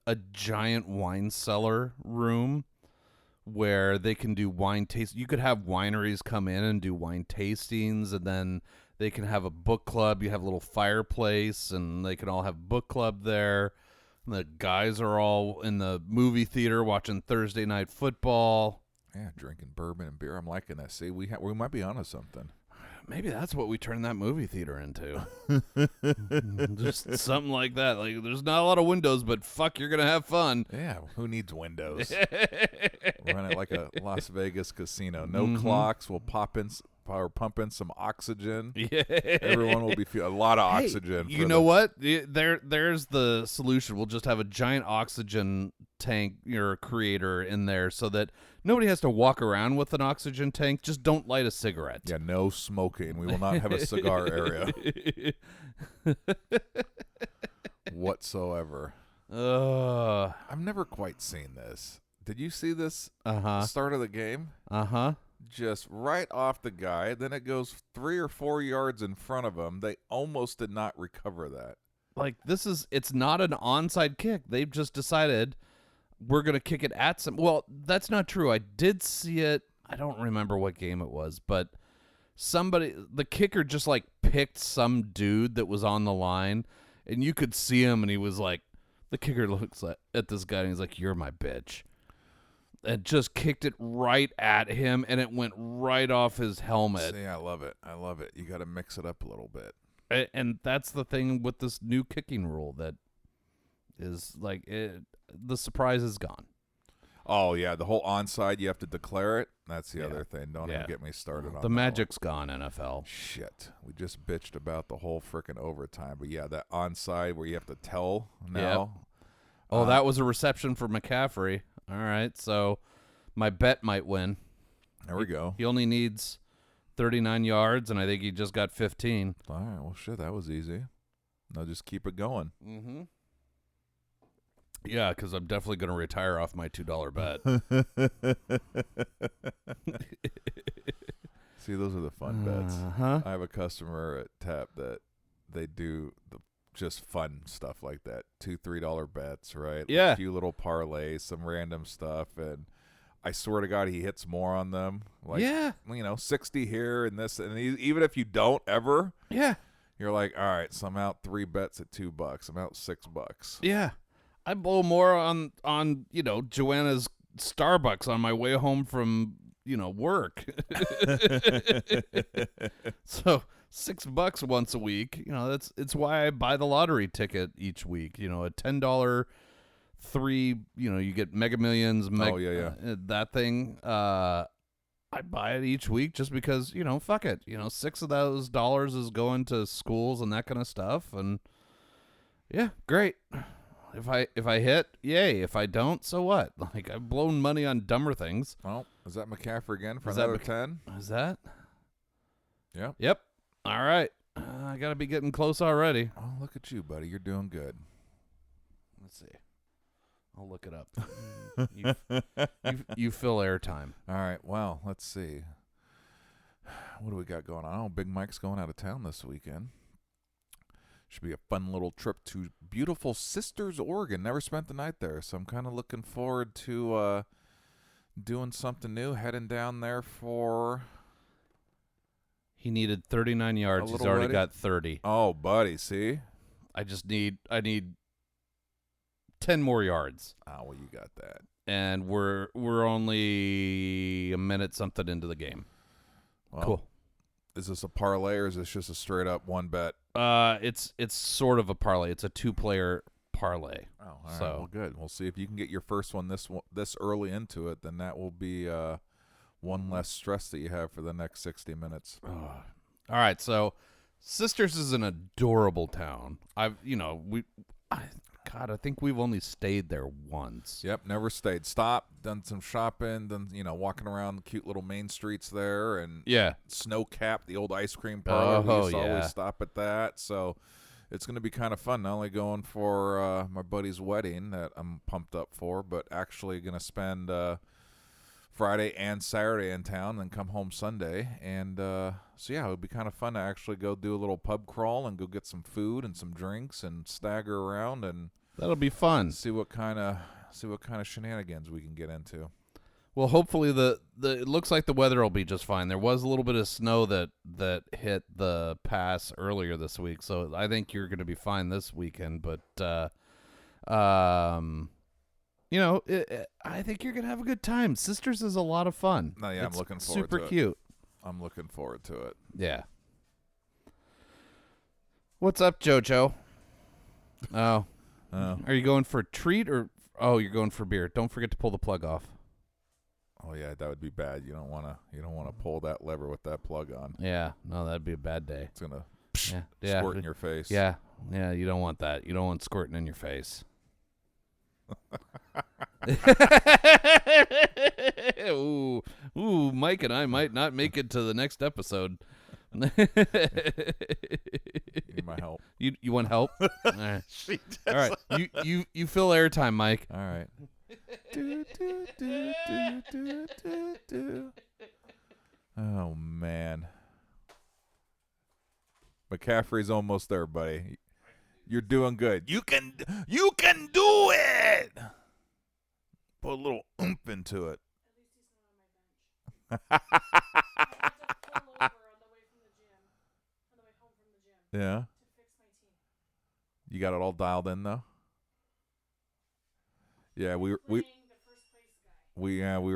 a giant wine cellar room where they can do wine taste. You could have wineries come in and do wine tastings, and then they can have a book club. You have a little fireplace, and they can all have book club there. And the guys are all in the movie theater watching Thursday night football. Yeah, drinking bourbon and beer. I'm liking that. See, we might be onto something. Maybe that's what we turn that movie theater into. Just something like that. Like, there's not a lot of windows, but fuck, you're gonna have fun. Yeah, who needs windows? Run it like a Las Vegas casino. No clocks. We'll pump in some oxygen. Yeah. Everyone will be feeling a lot of oxygen. You know what? There's the solution. We'll just have a giant oxygen tank, your creator in there, so that nobody has to walk around with an oxygen tank. Just don't light a cigarette. Yeah, no smoking. We will not have a cigar area whatsoever. I've never quite seen this. Did you see this start of the game? Just right off the guy. Then it goes 3 or 4 yards in front of him. They almost did not recover that. Like, it's not an onside kick. They've just decided we're going to kick it at some. Well, that's not true. I did see it. I don't remember what game it was, but the kicker just like picked some dude that was on the line, and you could see him, and he was like, the kicker looks at this guy, and he's like, "You're my bitch." And just kicked it right at him, and it went right off his helmet. See, I love it. You got to mix it up a little bit. And that's the thing with this new kicking rule that is like the surprise is gone. Oh, yeah, the whole onside, you have to declare it. That's the other thing. Don't even get me started on the magic's gone, NFL. Shit. We just bitched about the whole freaking overtime. But, yeah, that onside where you have to tell now. Yep. Oh, that was a reception for McCaffrey. All right, so my bet might win. There we go. He only needs 39 yards, and I think he just got 15. All right, well, shit, that was easy. Now just keep it going. Mm-hmm. Yeah, because I'm definitely going to retire off my $2 bet. See, those are the fun bets. I have a customer at Tap that they do just fun stuff like that. $2-3 bets, right? Yeah. A few little parlays, some random stuff, and I swear to God, he hits more on them. Like, 60 here and this, and even if you don't ever, you're like, all right, so I'm out 3 bets at $2. I'm out $6. Yeah, I blow more on Joanna's Starbucks on my way home from work. So $6 once a week. It's why I buy the lottery ticket each week. A $10 3. You get Mega Millions. That thing. I buy it each week just because fuck it. $6 of those dollars is going to schools and that kind of stuff. And yeah, great. If I hit, yay. If I don't, so what? Like, I've blown money on dumber things. Well, is that McCaffrey again for another 10? Is that? Yeah. Yep. All right. I got to be getting close already. Oh, look at you, buddy. You're doing good. Let's see. I'll look it up. You fill airtime. All right. Well, let's see. What do we got going on? Oh, Big Mike's going out of town this weekend. Should be a fun little trip to beautiful Sisters, Oregon. Never spent the night there, so I'm kind of looking forward to doing something new. Heading down there for... He needed 39 yards. He's already got 30. Oh, buddy, see? I need 10 more yards. Oh, well, you got that. And we're only a minute something into the game. Well, cool. Is this a parlay or is this just a straight up one bet? It's sort of a parlay. It's a 2-player parlay. Oh, all right. So Well, good. We'll see if you can get your first one this early into it. Then that will be one less stress that you have for the next 60 minutes. all right. So Sisters is an adorable town. I think we've only stayed there once. Yep, never stayed. Stopped, done some shopping, then walking around the cute little main streets there, and Yeah. Snow Cap, the old ice cream parlor. We used to yeah. always stop at that. So it's going to be kind of fun. Not only going for my buddy's wedding that I'm pumped up for, but actually going to spend Friday and Saturday in town, then come home Sunday. And so yeah, it would be kind of fun to actually go do a little pub crawl and go get some food and some drinks and stagger around and That'll be fun. see what kind of shenanigans we can get into. Well, hopefully it looks like the weather will be just fine. There was a little bit of snow that hit the pass earlier this week, so I think you're going to be fine this weekend. But I think you're going to have a good time. Sisters is a lot of fun. No, yeah, It's I'm looking forward super to it. cute. I'm looking forward to it. Yeah. What's up, JoJo? Oh, are you going for a treat or? Oh, you're going for beer. Don't forget to pull the plug off. Oh yeah, that would be bad. You don't want to pull that lever with that plug on. Yeah, no, that'd be a bad day. It's gonna Yeah, squirt in your face. Yeah, you don't want that. You don't want squirting in your face. Ooh, Mike and I might not make it to the next episode. Need my help. You want help? All right. All right. You fill airtime, Mike. All right. Do, do, do, do, do, do, do. Oh man, McCaffrey's almost there, buddy. You're doing good. You can do it. Put a little oomph into it. Yeah. You got it all dialed in though. Yeah, we were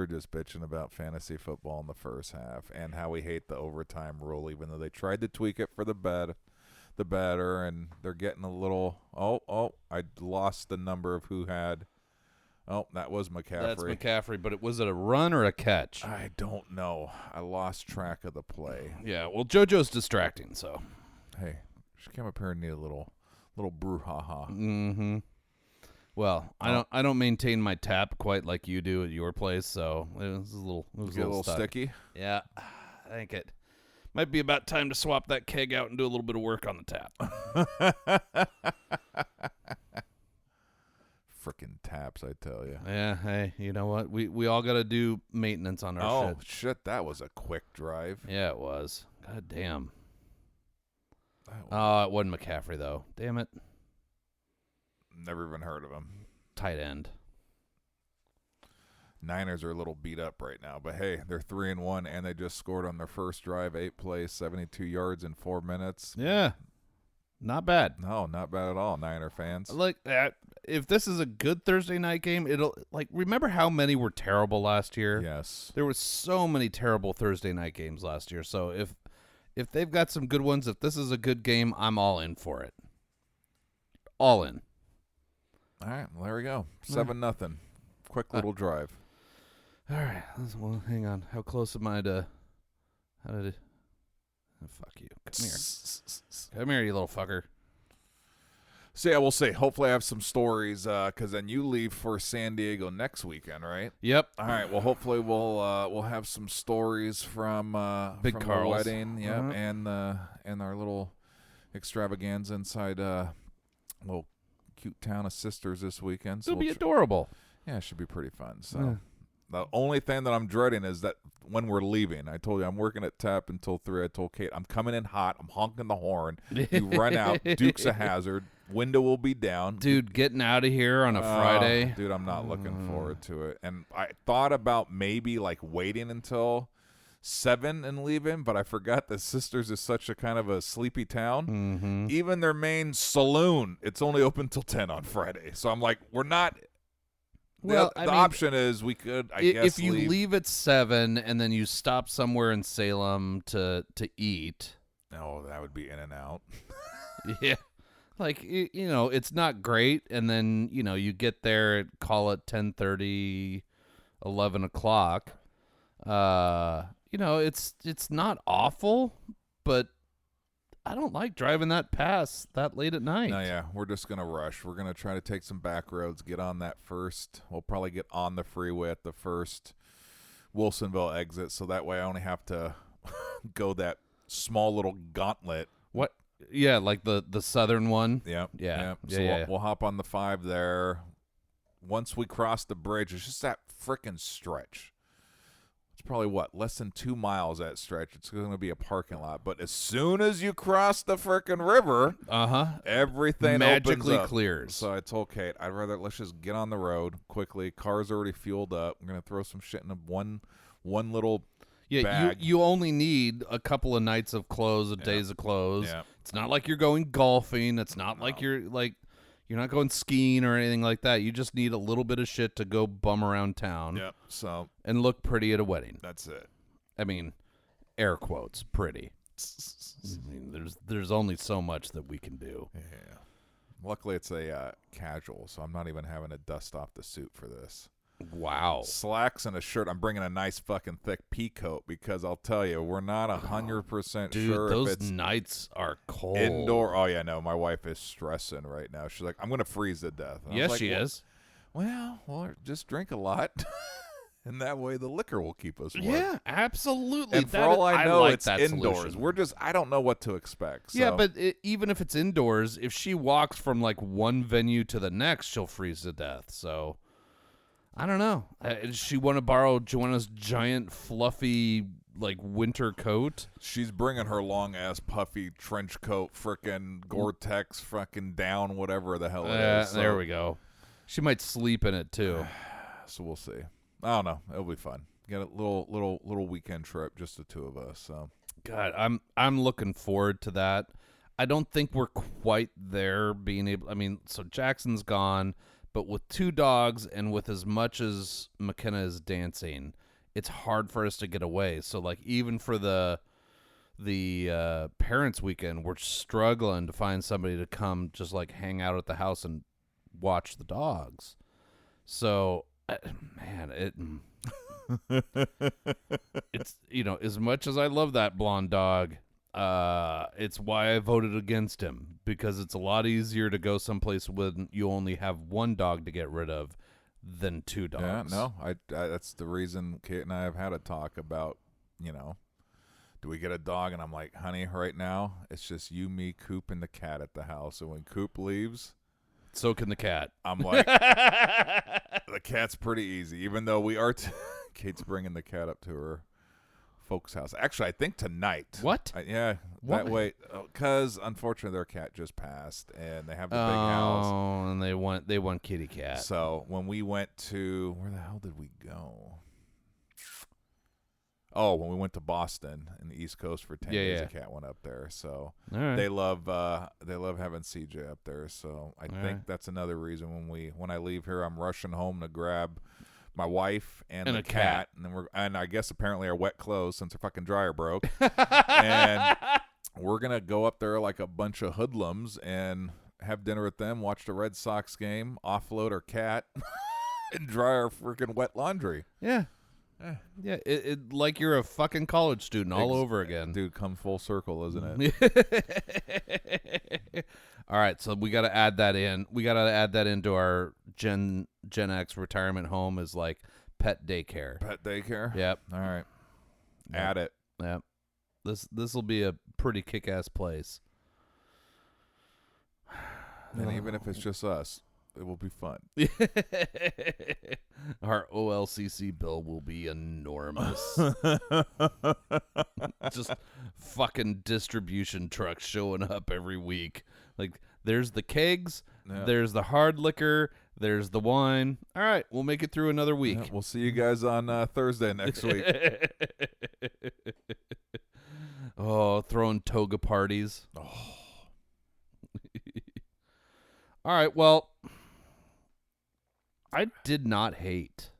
just bitching about fantasy football in the first half and how we hate the overtime rule, even though they tried to tweak it for the better, and they're getting a little. I lost the number of who had. Oh, that was McCaffrey. That's McCaffrey, but was it a run or a catch? I don't know. I lost track of the play. Yeah, well, JoJo's distracting, so. Hey, she came up here and need a little brouhaha. Mm-hmm. Well, I don't maintain my tap quite like you do at your place, so it was a little stuck. Sticky. Yeah, I think it might be about time to swap that keg out and do a little bit of work on the tap. Frickin' taps, I tell you. Yeah, hey, you know what? We all got to do maintenance on our shit. Oh, shit, that was a quick drive. Yeah, it was. God damn. That was Oh, it wasn't McCaffrey, though. Damn it. never even heard of him. Tight end. Niners are a little beat up right now, but hey, they're 3-1, and they just scored on their first drive, 8 plays, 72 yards in 4 minutes. Yeah. Not bad. No, not bad at all, Niner fans. Like, if this is a good Thursday night game, it'll, remember how many were terrible last year? Yes. There was so many terrible Thursday night games last year. So if they've got some good ones, if this is a good game, I'm all in for it. All in. All right, well, there we go. 7-0. Quick little drive. All right. Well, hang on. How close am I to? Oh, fuck you. Come here. Come here, you little fucker. So yeah, we'll see. Hopefully I have some stories because then you leave for San Diego next weekend, right? Yep. All right. Well, hopefully we'll have some stories from Big from the Carl's. wedding, yep, and our little extravaganza inside little cute town of Sisters this weekend. So It'll be adorable. yeah, it should be pretty fun. So the only thing that I'm dreading is that when we're leaving, I told you I'm working at TAP until 3. I told Kate I'm coming in hot. I'm honking the horn. You run out. Duke's a hazard. Window will be down. Dude, getting out of here on a Friday. Dude, I'm not looking forward to it. And I thought about maybe waiting until 7 and leaving, but I forgot that Sisters is such a kind of a sleepy town. Mm-hmm. Even their main saloon, it's only open till 10 on Friday. So I'm like, we're not Well, the option is we could, I guess, if you leave at 7 and then you stop somewhere in Salem to eat. Oh, that would be in and out. Yeah. Like, it's not great. And then, you get there at, call it 10:30, 11 o'clock. It's not awful, but I don't like driving that past that late at night. No, yeah, we're just going to rush. We're going to try to take some back roads, get on that first. We'll probably get on the freeway at the first Wilsonville exit, so that way I only have to go that small little gauntlet. What? Yeah, like the southern one. Yep. Yeah. So we'll hop on the 5 there. Once we cross the bridge, it's just that frickin' stretch. It's probably, less than 2 miles that stretch. It's going to be a parking lot. But as soon as you cross the frickin' river, everything magically opens up. clears. So I told Kate, let's just get on the road quickly. Car's already fueled up. I'm going to throw some shit in one little bag. You only need a couple of nights of clothes, days of clothes. Yeah. It's not like you're going golfing. It's not like you're not going skiing or anything like that. You just need a little bit of shit to go bum around town. Yep. So and look pretty at a wedding. That's it. I mean, air quotes, pretty. I mean, there's only so much that we can do. Yeah. Luckily, it's a casual, so I'm not even having to dust off the suit for this. Wow. Slacks and a shirt. I'm bringing a nice fucking thick pea coat because I'll tell you, we're not 100% sure those if it's nights are cold. indoor. Oh, yeah, no. My wife is stressing right now. She's like, I'm going to freeze to death. And I was Yes, like, she is. Well, just drink a lot. And that way the liquor will keep us warm. Yeah, absolutely. And for all I know, like it's that indoors. solution. I don't know what to expect. So. Yeah, but even if it's indoors, if she walks from like one venue to the next, she'll freeze to death. So I don't know. Does she want to borrow Joanna's giant, fluffy, like winter coat? She's bringing her long ass, puffy trench coat, frickin' Gore-Tex, frickin' down, whatever the hell it is. So. There we go. She might sleep in it too. So we'll see. I don't know. It'll be fun. Get a little weekend trip, just the two of us. So, God, I'm looking forward to that. I don't think we're quite there. Being able, I mean, so Jackson's gone, but with 2 dogs and with as much as McKenna is dancing, it's hard for us to get away. So, like, even for the parents' weekend, we're struggling to find somebody to come just like hang out at the house and watch the dogs. So. Man, it's as much as I love that blonde dog, it's why I voted against him, because it's a lot easier to go someplace when you only have 1 dog to get rid of than 2 dogs. Yeah, no, I that's the reason Kate and I have had a talk about, do we get a dog? And I'm like, honey, right now it's just you, me, Coop, and the cat at the house. And when Coop leaves, so can the cat. I'm like, the cat's pretty easy, even though we are. Kate's bringing the cat up to her folks' house. Actually, I think tonight. What? Yeah, Why? that way, because unfortunately their cat just passed, and they have the big house. Oh, and they want kitty cat. So when we went to, where the hell did we go? Oh, when we went to Boston in the East Coast for 10 days, a cat went up there. So they love having CJ up there. So I think that's another reason when I leave here, I'm rushing home to grab my wife and the cat, and I guess apparently our wet clothes since our fucking dryer broke, and we're gonna go up there like a bunch of hoodlums and have dinner with them, watch the Red Sox game, offload our cat, and dry our freaking wet laundry. Yeah. Yeah, it like you're a fucking college student all over again. Dude, come full circle, isn't it? All right, so we got to add that in. We got to add that into our Gen X retirement home as like pet daycare. Pet daycare? Yep. All right. Yep. Add it. Yep. This will be a pretty kick-ass place. And even if it's just us, it will be fun. Our OLCC bill will be enormous. Just fucking distribution trucks showing up every week. Like, there's the kegs, there's the hard liquor, there's the wine. All right, we'll make it through another week. Yeah, we'll see you guys on Thursday next week. Oh, throwing toga parties. Oh. All right, well, I did not hate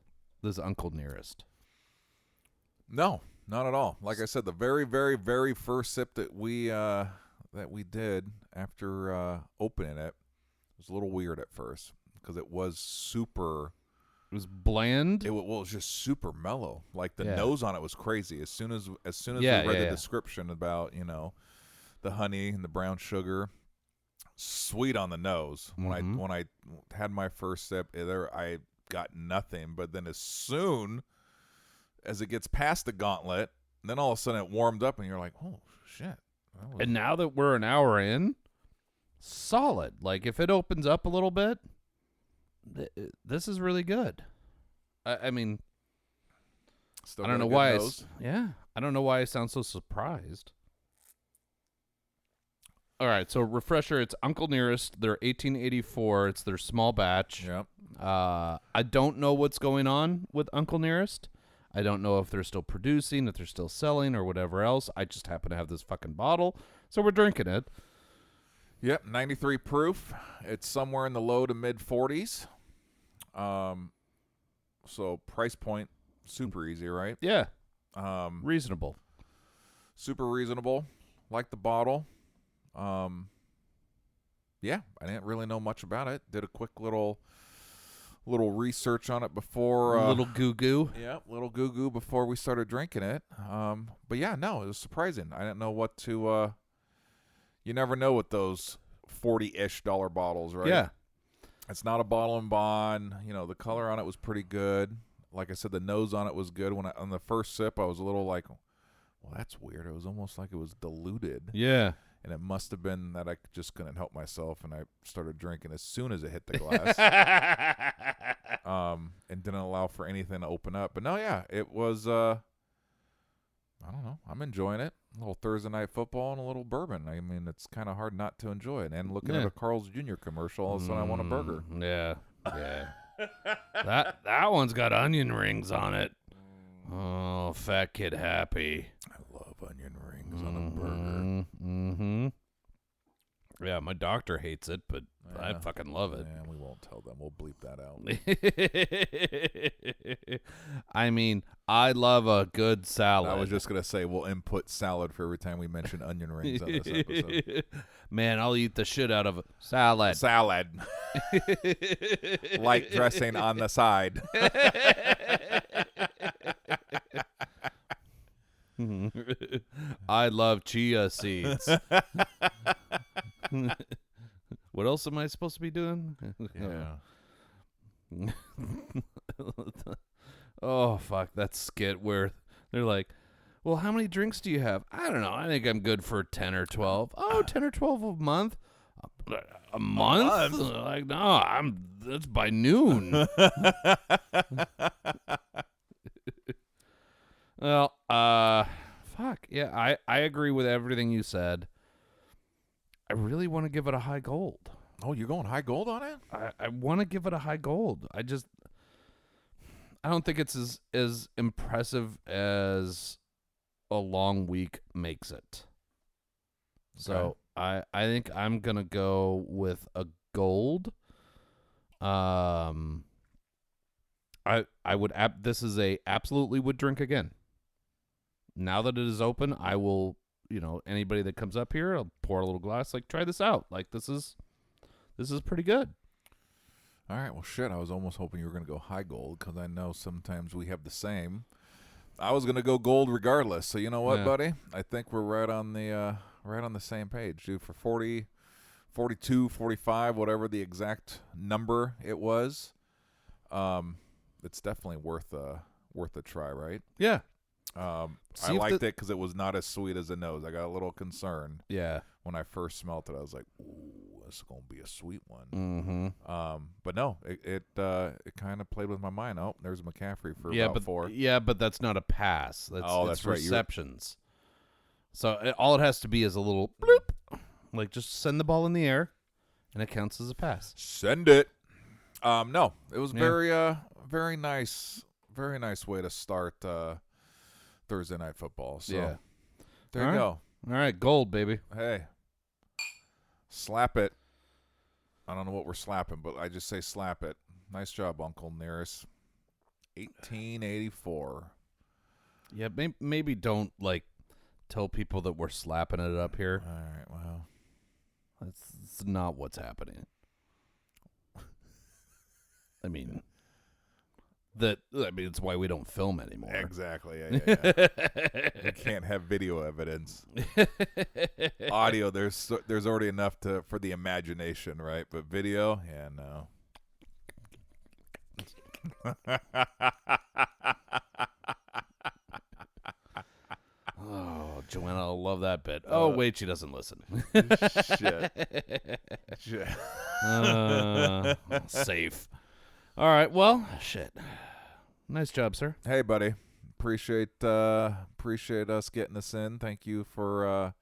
this Uncle Nearest. No, not at all. Like I said, the very, very, very first sip that we did after opening it was a little weird at first because it was super. It was bland. It was just super mellow. Like the Yeah. nose on it was crazy. As soon as Yeah, we read the yeah. description about the honey and the brown sugar, sweet on the nose. Mhm. When I had my first sip, I got nothing. But then as soon as it gets past the gauntlet, then all of a sudden it warmed up, and you're like, oh shit. And now that we're an hour in, solid. Like if it opens up a little bit, this is really good. I mean, Still I don't got a know good why. nose. I don't know why I sound so surprised. All right, so refresher. It's Uncle Nearest. They're 1884. It's their small batch. Yep. I don't know what's going on with Uncle Nearest. I don't know if they're still producing, if they're still selling, or whatever else. I just happen to have this fucking bottle, so we're drinking it. Yep, 93 proof. It's somewhere in the low to mid 40s. So price point super easy, right? Yeah, Reasonable. Super reasonable. Like the bottle. Yeah, I didn't really know much about it. Did a quick little research on it before. little goo goo. Yeah, little goo goo before we started drinking it. But yeah, no, it was surprising. I didn't know what to. You never know with those $40-ish bottles, right? Yeah. It's not a bottle and bond. The color on it was pretty good. Like I said, the nose on it was good. On the first sip, I was a little like, well, that's weird. It was almost like it was diluted. Yeah. And it must have been that I just couldn't help myself, and I started drinking as soon as it hit the glass. And didn't allow for anything to open up. But no, yeah, it was, I don't know. I'm enjoying it. A little Thursday night football and a little bourbon. I mean, it's kind of hard not to enjoy it. And looking at a Carl's Jr. commercial, all of a sudden I want a burger. Yeah. that one's got onion rings on it. Oh, fat kid happy. I love onion rings on a burger. Mm-hmm. Yeah, my doctor hates it, but I Yeah. fucking love it. Yeah, we won't tell them. We'll bleep that out. I mean, I love a good salad. I was just going to say we'll input salad for every time we mention onion rings on this episode. Man, I'll eat the shit out of a salad. Salad. Light dressing on the side. I love chia seeds. What else am I supposed to be doing? Yeah. Oh, fuck. That skit where they're like, well, how many drinks do you have? I don't know. I think I'm good for 10 or 12. Oh, 10 or 12 a month? A month? Like, no, that's by noon. Well, fuck. Yeah, I agree with everything you said. I really want to give it a high gold. Oh, you're going high gold on it? I want to give it a high gold. I don't think it's as impressive as a long week makes it. So I think I'm gonna go with a gold. I would this is a absolutely would drink again. Now that it is open, I will, anybody that comes up here, I'll pour a little glass, like, try this out. Like, this is pretty good. All right, well, shit, I was almost hoping you were going to go high gold because I know sometimes we have the same. I was going to go gold regardless. So you know what, buddy? I think we're right on the same page, dude. For 40, 42, 45, whatever the exact number it was, it's definitely worth a try, right? Yeah. I liked it because it was not as sweet as the nose. I got a little concerned. Yeah. When I first smelt it, I was like, "Ooh, this is gonna be a sweet one." Mm-hmm. But no, it kind of played with my mind. Oh, there's McCaffrey for about 4. Yeah, but that's not a pass. That's right. Receptions. So all it has to be is a little bloop. Like, just send the ball in the air, and it counts as a pass. Send it. No, it was very nice way to start Thursday night football. So there you go. All right, gold, baby. Hey, slap it. I don't know what we're slapping, but I just say slap it. Nice job, Uncle Nearest. 1884. Yeah, maybe don't tell people that we're slapping it up here. All right, well. That's not what's happening. I mean, it's why we don't film anymore. Exactly. Yeah. We can't have video evidence. Audio, there's already enough for the imagination, right? But video, yeah, no. Oh, Joanna will love that bit. Oh, wait, she doesn't listen. Shit. Safe. All right, well, shit. Nice job, sir. Hey, buddy. Appreciate us getting this in. Thank you for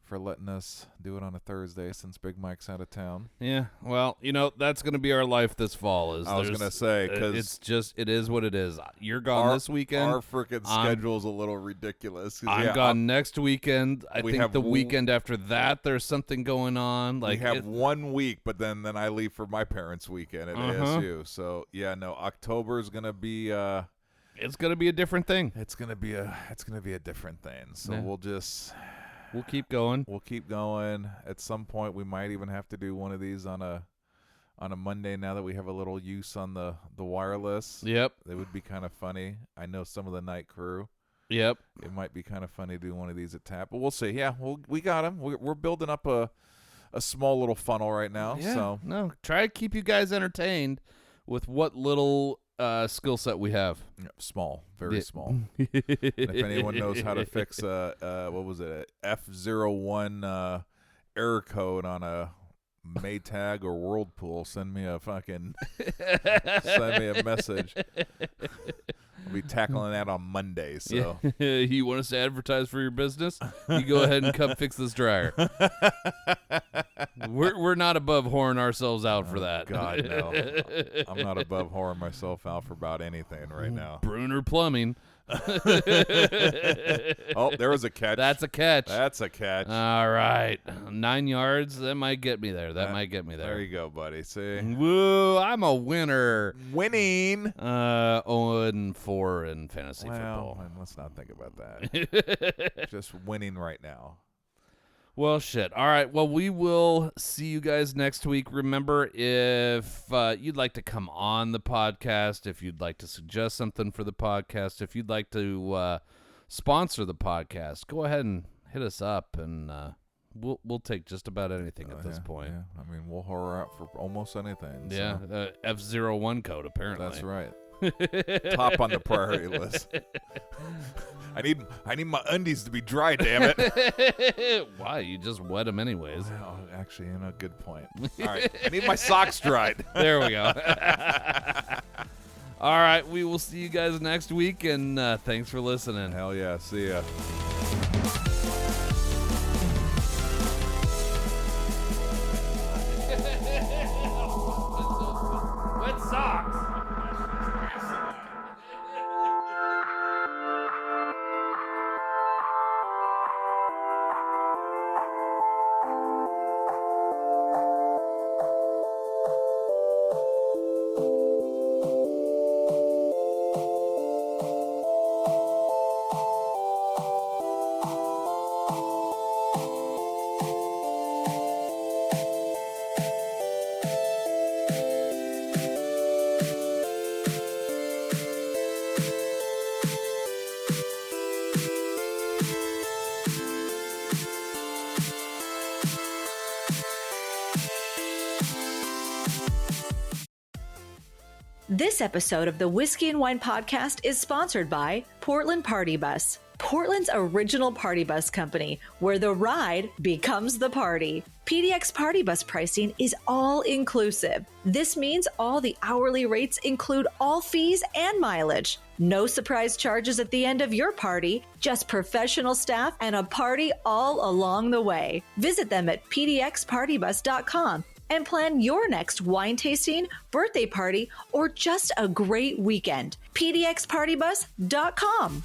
letting us do it on a Thursday since Big Mike's out of town. Yeah, well, that's going to be our life this fall. I was going to say, because it is what it is. You're gone this weekend. Our freaking schedule's a little ridiculous. I'm gone next weekend. I think the weekend after that, there's something going on. We have 1 week, but then I leave for my parents' weekend at ASU. So, yeah, no, October is going to be... it's going to be a different thing. It's going to be a different thing. So We'll keep going. We'll keep going. At some point, we might even have to do one of these on a Monday now that we have a little use on the wireless. Yep. It would be kind of funny. I know some of the night crew. Yep. It might be kind of funny to do one of these at Tap, but we'll see. Yeah, we got them. We're building up a small little funnel right now. Yeah. So No, try to keep you guys entertained with what little skill set we have. Small, very small. And if anyone knows how to fix a F01 error code on a Maytag or Whirlpool, send me a message. I'll be tackling that on Monday. So you want us to advertise for your business? You go ahead and come fix this dryer. We're not above whoring ourselves out for that. God, no. I'm not above whoring myself out for about anything right now. Bruner Plumbing. Oh, there was a catch. That's a catch. All right. 9 yards. That might get me there. There you go, buddy. See? Woo, I'm a winner. Winning. 0-4 in fantasy football. Man, let's not think about that. Just winning right now. Well, shit. All right. Well, we will see you guys next week. Remember, if you'd like to come on the podcast, if you'd like to suggest something for the podcast, if you'd like to sponsor the podcast, go ahead and hit us up, and we'll take just about anything at this point. Yeah. I mean, we'll horror out for almost anything. Yeah. So. F01 code, apparently. That's right. Top on the priority list. I need my undies to be dry, damn it. Why? You just wet them anyways. Well, actually, good point. All right. I need my socks dried. There we go. All right. We will see you guys next week, and thanks for listening. Hell yeah. See ya. Wet socks. This episode of the Whiskey and Wine Podcast is sponsored by Portland Party Bus, Portland's original party bus company, where the ride becomes the party. PDX Party Bus pricing is all inclusive. This means all the hourly rates include all fees and mileage. No surprise charges at the end of your party, just professional staff and a party all along the way. Visit them at pdxpartybus.com and plan your next wine tasting, birthday party, or just a great weekend. pdxpartybus.com.